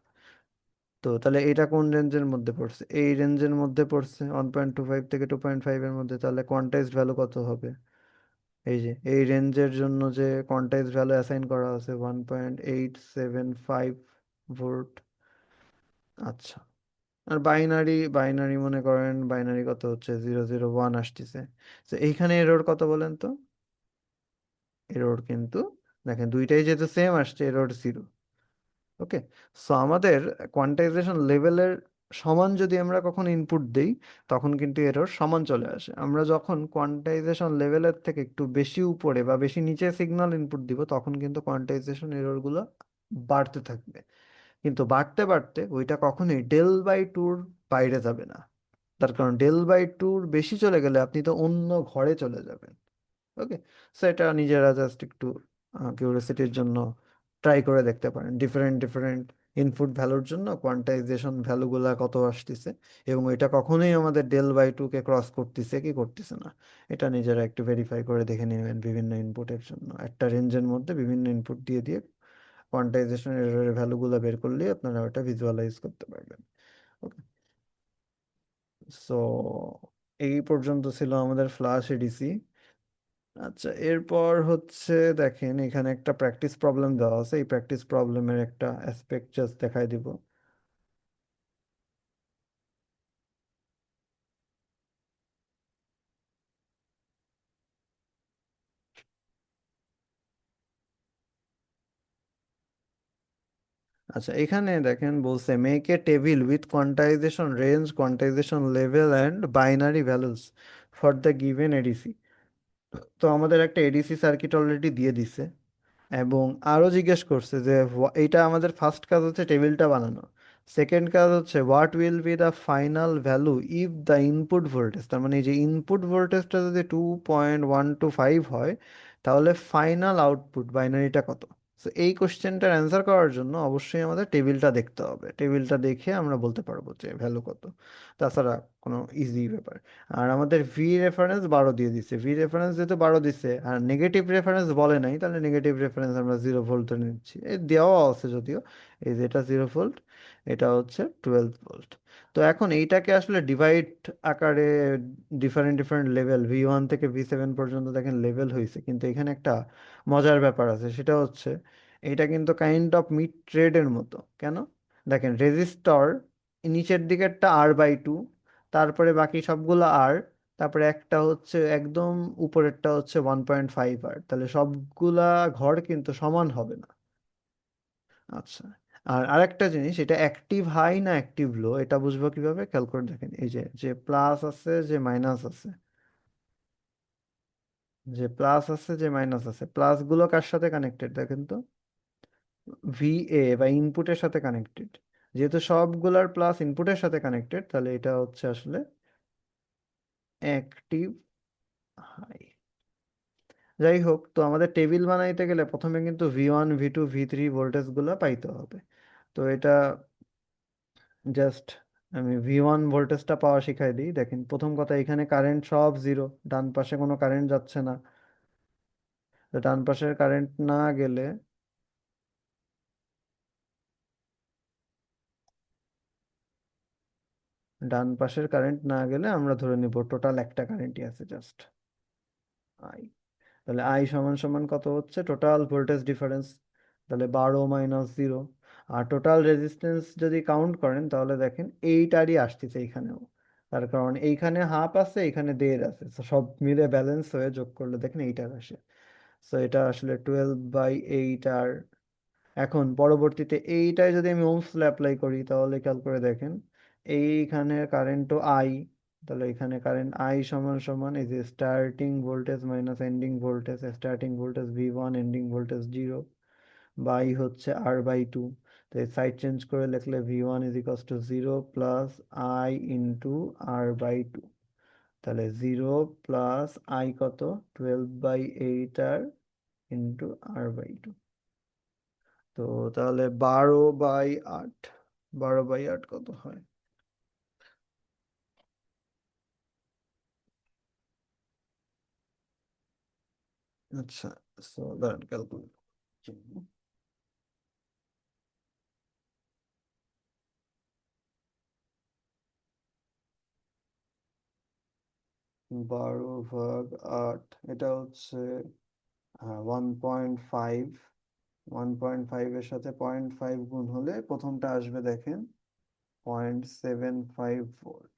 [SPEAKER 1] তো তাহলে এটা কোন রেঞ্জের মধ্যে পড়ছে? এই রেঞ্জের মধ্যে পড়ছে, 1.25 থেকে 2.5 এর মধ্যে। তাহলে কোয়ান্টাইজড ভ্যালু কত হবে? এই যে এই রেঞ্জের জন্য যে কোয়ান্টাইজড ভ্যালু অ্যাসাইন করা আছে 1.875 ভোল্ট। আচ্ছা, আর বাইনারি, বাইনারি মনে করেন বাইনারি কত হচ্ছে? 001 আসতেছে। তো এইখানে এরর কত বলেন তো? এরর কিন্তু দেখেন দুইটাই যেহেতু সেম আসছে, এরর 0। ওকে। সো আমাদের কোয়ান্টাইজেশন লেভেলের সমান যদি আমরা কখন ইনপুট দেই, তখন কিন্তু এরর সমান চলে আসে। আমরা যখন কোয়ান্টাইজেশন লেভেলের থেকে একটু বেশি উপরে বা বেশি নিচে সিগন্যাল ইনপুট দিব, তখন কিন্তু কোয়ান্টাইজেশন এররগুলো বাড়তে থাকবে। কিন্তু বাড়তে বাড়তে ওইটা কখনোই del/2 বাইরে যাবে না। তার কারণ del/2 বেশি চলে গেলে আপনি তো অন্য ঘরে চলে যাবেন। ওকে। সো এটা নিজেরা জাস্ট একটু কিউরিওসিটির জন্য ট্রাই করে দেখতে পারেন, ডিফারেন্ট ডিফারেন্ট ইনপুট ভ্যালুর জন্য কোয়ান্টাইজেশন ভ্যালুগুলা কত আসতেছে, এবং এটা কখনোই আমাদের del/2 কে ক্রস করতেছে কি করতেছে না। এটা নিজেরা একটু ভেরিফাই করে দেখে নেবেন বিভিন্ন ইনপুটের জন্য, একটা রেঞ্জের মধ্যে বিভিন্ন ইনপুট দিয়ে দিয়ে কোয়ান্টাইজেশন এর ভ্যালুগুলো বের করলে আপনারা ওটা ভিজুয়ালাইজ করতে পারবেন। ওকে। সো এই পর্যন্ত ছিল আমাদের ফ্লাশ এডিসি। আচ্ছা, এরপর হচ্ছে দেখেন এখানে একটা প্র্যাকটিস প্রবলেম দেওয়া আছে, এই প্র্যাকটিস প্রবলেমের একটা অ্যাসপেক্ট জাস্ট দেখাই দিব। আচ্ছা, এখানে দেখেন বলছে make a table with quantisation range, quantisation level and binary values for the given ADC. তো আমাদের একটা এডিসি সার্কিট অলরেডি দিয়ে দিছে, এবং আরও জিজ্ঞেস করছে যে এইটা আমাদের ফার্স্ট কাজ হচ্ছে টেবিলটা বানানো। সেকেন্ড কাজ হচ্ছে what will be the final value if the input voltage, তার মানে এই যে ইনপুট ভোল্টেজটা যদি 2.125 হয়, তাহলে ফাইনাল আউটপুট বাইনারিটা কত। তো এই কোশ্চেনটার অ্যান্সার করার জন্য অবশ্যই আমাদের টেবিলটা দেখতে হবে, টেবিলটা দেখে আমরা বলতে পারবো যে ভ্যালু কত। তাছাড়া কোনো ইজি ব্যাপার। আর আমাদের ভি রেফারেন্স 12 দিয়ে দিছে, ভি রেফারেন্স যেহেতু 12 দিছে আর নেগেটিভ রেফারেন্স বলে নাই, তাহলে নেগেটিভ রেফারেন্স আমরা 0 ভোল্ট ধরে নিচ্ছি। এই দেওয়া আছে যদিও, এই যে এটা 0 ভোল্ট, এটা হচ্ছে 12 ভোল্ট। তো এখন এইটাকে আসলে ডিভাইড আকারে ডিফারেন্ট ডিফারেন্ট লেভেল V1 থেকে V7 পর্যন্ত দেখেন লেভেল হয়েছে, কিন্তু এখানে একটা মজার ব্যাপার আছে, সেটা হচ্ছে এটা কিন্তু কাইন্ড অফ মিড ট্রেডের মতো। কেন? দেখেন রেজিস্টর নিচের দিকেরটা R/2, তারপরে বাকি সবগুলো আর, তারপরে একটা হচ্ছে একদম উপরেরটা হচ্ছে 1.5 আর, তাহলে সবগুলা ঘর কিন্তু সমান হবে না। আচ্ছা, আর আরেকটা জিনিস, এটা অ্যাক্টিভ হাই না অ্যাক্টিভ লো এটা বুঝবো কিভাবে, খেয়াল করে দেখেন এই যে যে প্লাস আছে যে মাইনাস আছে, যে প্লাস আছে যে মাইনাস আছে, প্লাস গুলো কার সাথে কানেক্টেড দেখেন তো, VA বা ইনপুটের সাথে কানেক্টেড। যেহেতু সবগুলার প্লাস ইনপুটের সাথে কানেক্টেড, তাহলে এটা হচ্ছে আসলে অ্যাক্টিভ হাই। যাই হোক, তো আমাদের টেবিল বানাইতে গেলে প্রথমে কিন্তু V1 V2 V3 ভোল্টেজ গুলো পাইতে হবে। তো এটা জাস্ট আমি V1 ভোল্টেজটা পাওয়া শিখাই দিই। দেখেন প্রথম কথা, এখানে কারেন্ট সব জিরো, ডান পাশে কোনো কারেন্ট যাচ্ছে না। তো ডান পাশের কারেন্ট না গেলে, ডান পাশের কারেন্ট না গেলে আমরা ধরে নিব টোটাল একটা কারেন্টই আছে, জাস্ট আই। তাহলে আই সমান সমান কত হচ্ছে, টোটাল ভোল্টেজ ডিফারেন্স, তাহলে 12 - 0। আর টোটাল রেজিস্ট্যান্স যদি কাউন্ট করেন তাহলে দেখেন এইটারই আসতেছে এইখানেও, তার কারণ এইখানে হাফ আছে, এখানে দেড় আছে, তো সব মিলে ব্যালেন্স হয়ে যোগ করলে দেখেন এইটার আসে। সো এটা আসলে 12/8 আর। এখন পরবর্তীতে এইটাই যদি আমি ওহমস ল অ্যাপ্লাই করি, তাহলে খেয়াল করে দেখেন এইখানে কারেন্টও আই, তাহলে এখানে কারেন্ট আই সমান সমান এই যে starting voltage minus ending voltage, starting voltage V1, ending voltage 0, by হচ্ছে R/2। তো এই সাইড চেঞ্জ করে লিখলে V1 = 0 plus I into R/2। তাহলে 0 প্লাস আই কত, 12/8 আর ইন্টু R/2। তো তাহলে 12/8, 12/8 কত হয়? আচ্ছা, সো দাঁড়ান ক্যালকুলেট। 12/8, এটা হচ্ছে 1.5। 1.5 এর সাথে 0.5 গুণ হলে প্রথমটা আসবে দেখেন 0.75 ভোল্ট।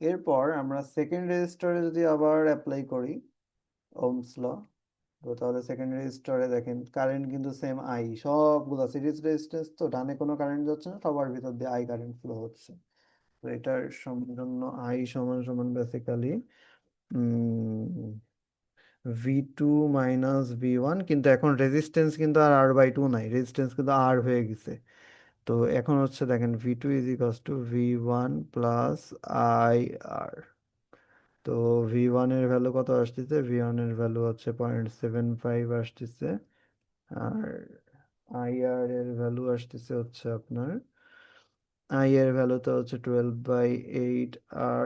[SPEAKER 1] এরপর আমরা সেকেন্ড রেজিস্টরে যদি আবার অ্যাপ্লাই করি ওহমস ল, তো তাহলে সেকেন্ড রেজিস্টরে দেখেন কারেন্ট কিন্তু সেম আই, সবগুলো সিরিজ রেজিস্ট্যান্স, তো ডানে কোনো কারেন্ট যাচ্ছে না, সবার ভিতর দিয়ে আই কারেন্ট ফ্লো হচ্ছে। তো এটার জন্য আই সমান সমান বেসিক্যালি V2 - V1, কিন্তু এখন রেজিস্ট্যান্স কিন্তু আর R/2 নাই, রেজিস্ট্যান্স কিন্তু আর হয়ে গেছে। তো এখন হচ্ছে দেখেন V2 = V1 প্লাস IR। তো V1 এর ভ্যালু কত আসতেছে, V1 এর ভ্যালু হচ্ছে 0.75 আসতেছে, আর IR এর ভ্যালু আসতেছে হচ্ছে আপনার, আই এর ভ্যালু তো হচ্ছে 12/8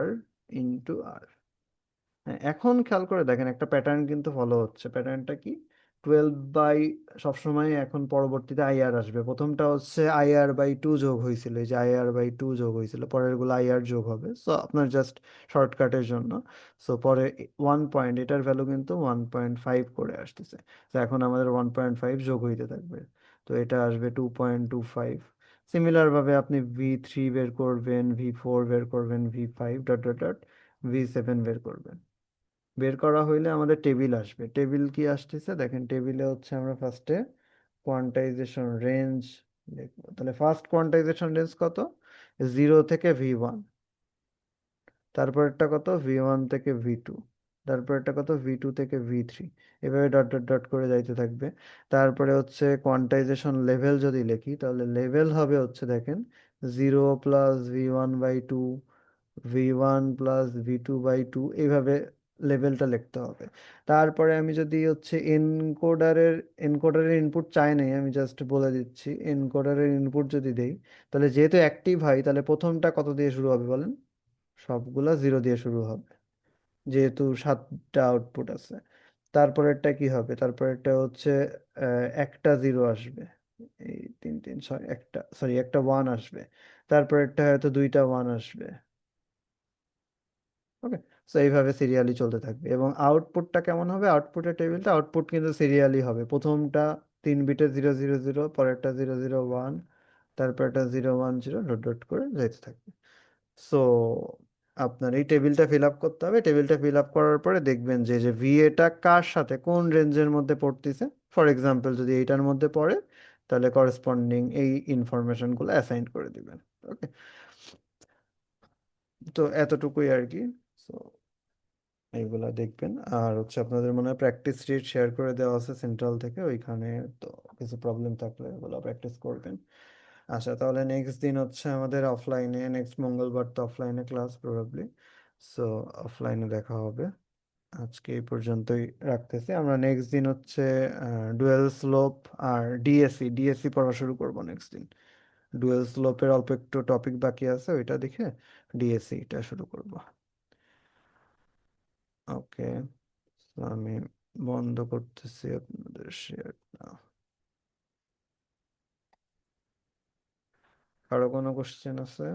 [SPEAKER 1] R ইন্টু আর। হ্যাঁ, এখন খেয়াল করে দেখেন একটা প্যাটার্ন কিন্তু ফলো হচ্ছে, প্যাটার্নটা কি, 12 সবসময় এখন পরবর্তীতে আইআর আসবে, প্রথমটা হচ্ছে IR/2 যোগ হয়েছিল, এই যে IR/2 যোগ হয়েছিল, পরের গুলো আইআর যোগ হবে, সো আপনার জাস্ট শর্টকাটের জন্য। সো পরে 1 পয়েন্ট, এটার ভ্যালু কিন্তু 1.5 করে আসতেছে, তো এখন আমাদের 1.5 যোগ হইতে থাকবে, তো এটা আসবে 2.25। সিমিলার ভাবে আপনি V3 বের করবেন, V4 বের করবেন, V5 dot dot dot V7 বের করবেন। বের করা হইলে আমাদের টেবিল আসবে, টেবিল কি আসতেছে দেখেন, টেবিলে হচ্ছে আমরা ফার্স্টে কোয়ান্টাইজেশন রেঞ্জ লিখবো তাহলে ফার্স্ট কোয়ান্টাইজেশন রেঞ্জ কত, 0 থেকে V1, তারপরেরটা কত V1 থেকে V2, তারপরেরটা কত V2 থেকে V3, এভাবে ডট ডট ডট করে যাইতে থাকবে। তারপরে হচ্ছে কোয়ান্টাইজেশন লেভেল যদি লিখি তাহলে লেভেল হবে হচ্ছে দেখেন 0 + V1/2, V1 + V2/2, এইভাবে লেভেলটা লিখতে হবে। তারপরে আমি যদি হচ্ছে এনকোডারের ইনপুট চাই নাই, আমি জাস্ট বলে দিচ্ছি এনকোডারের ইনপুট যদি দেই, তাহলে যেহেতু অ্যাক্টিভ হয় তাহলে প্রথমটা কত দিয়ে শুরু হবে বলেন, সবগুলা 0 দিয়ে শুরু হবে, যেহেতু 7টা আউটপুট আছে। তারপরেরটা কি হবে, তারপরেরটা হচ্ছে একটা 0 আসবে, এই 3 3 6 একটা, সরি একটা 1 আসবে, তারপরেরটা হয়তো 2টা 1 আসবে। ওকে, সো এইভাবে সিরিয়ালি চলতে থাকবে। এবং আউটপুটটা কেমন হবে, আউটপুটের টেবিলটা, আউটপুট কিন্তু সিরিয়ালি হবে, প্রথমটা 3 বিটের 0 0 0, পরেরটা 0 0 1, তারপরটা 0 1 0, ডট ডট করে যেতে থাকবে। সো আপনার এই টেবিলটা ফিল আপ করতে হবে, টেবিলটা ফিল আপ করার পরে দেখবেন যে যে ভিএটা কার সাথে কোন রেঞ্জের মধ্যে পড়তেছে। ফর এক্সাম্পল যদি এইটার মধ্যে পড়ে তাহলে করেসপন্ডিং এই ইনফরমেশনগুলো অ্যাসাইন করে দিবেন। ওকে, তো এতটুকুই আর কি। সো এইগুলা দেখবেন। আর হচ্ছে আপনাদের মনে হয় প্র্যাকটিস শিট শেয়ার করে দেওয়া আছে সেন্ট্রাল থেকে, ওইখানে তো কিছু প্রবলেম থাকলে ওগুলো প্র্যাকটিস করবেন। আচ্ছা, তাহলে নেক্সট দিন হচ্ছে আমাদের অফলাইনে, নেক্সট মঙ্গলবার তো অফলাইনে ক্লাস প্রবাবলি, সো অফলাইনে দেখা হবে। আজকে এই পর্যন্তই রাখতেছি, আমরা নেক্সট দিন হচ্ছে ডুয়েল স্লোপ আর ডিএসসি পড়া শুরু করব নেক্সট দিন। ডুয়েল স্লোপের অল্প একটু টপিক বাকি আছে, ওইটা দেখে ডিএসসিটা শুরু করব। ওকে, আমি বন্ধ করতেছি আপনাদের শেয়ারটা। কারো কোনো কোশ্চেন আছে?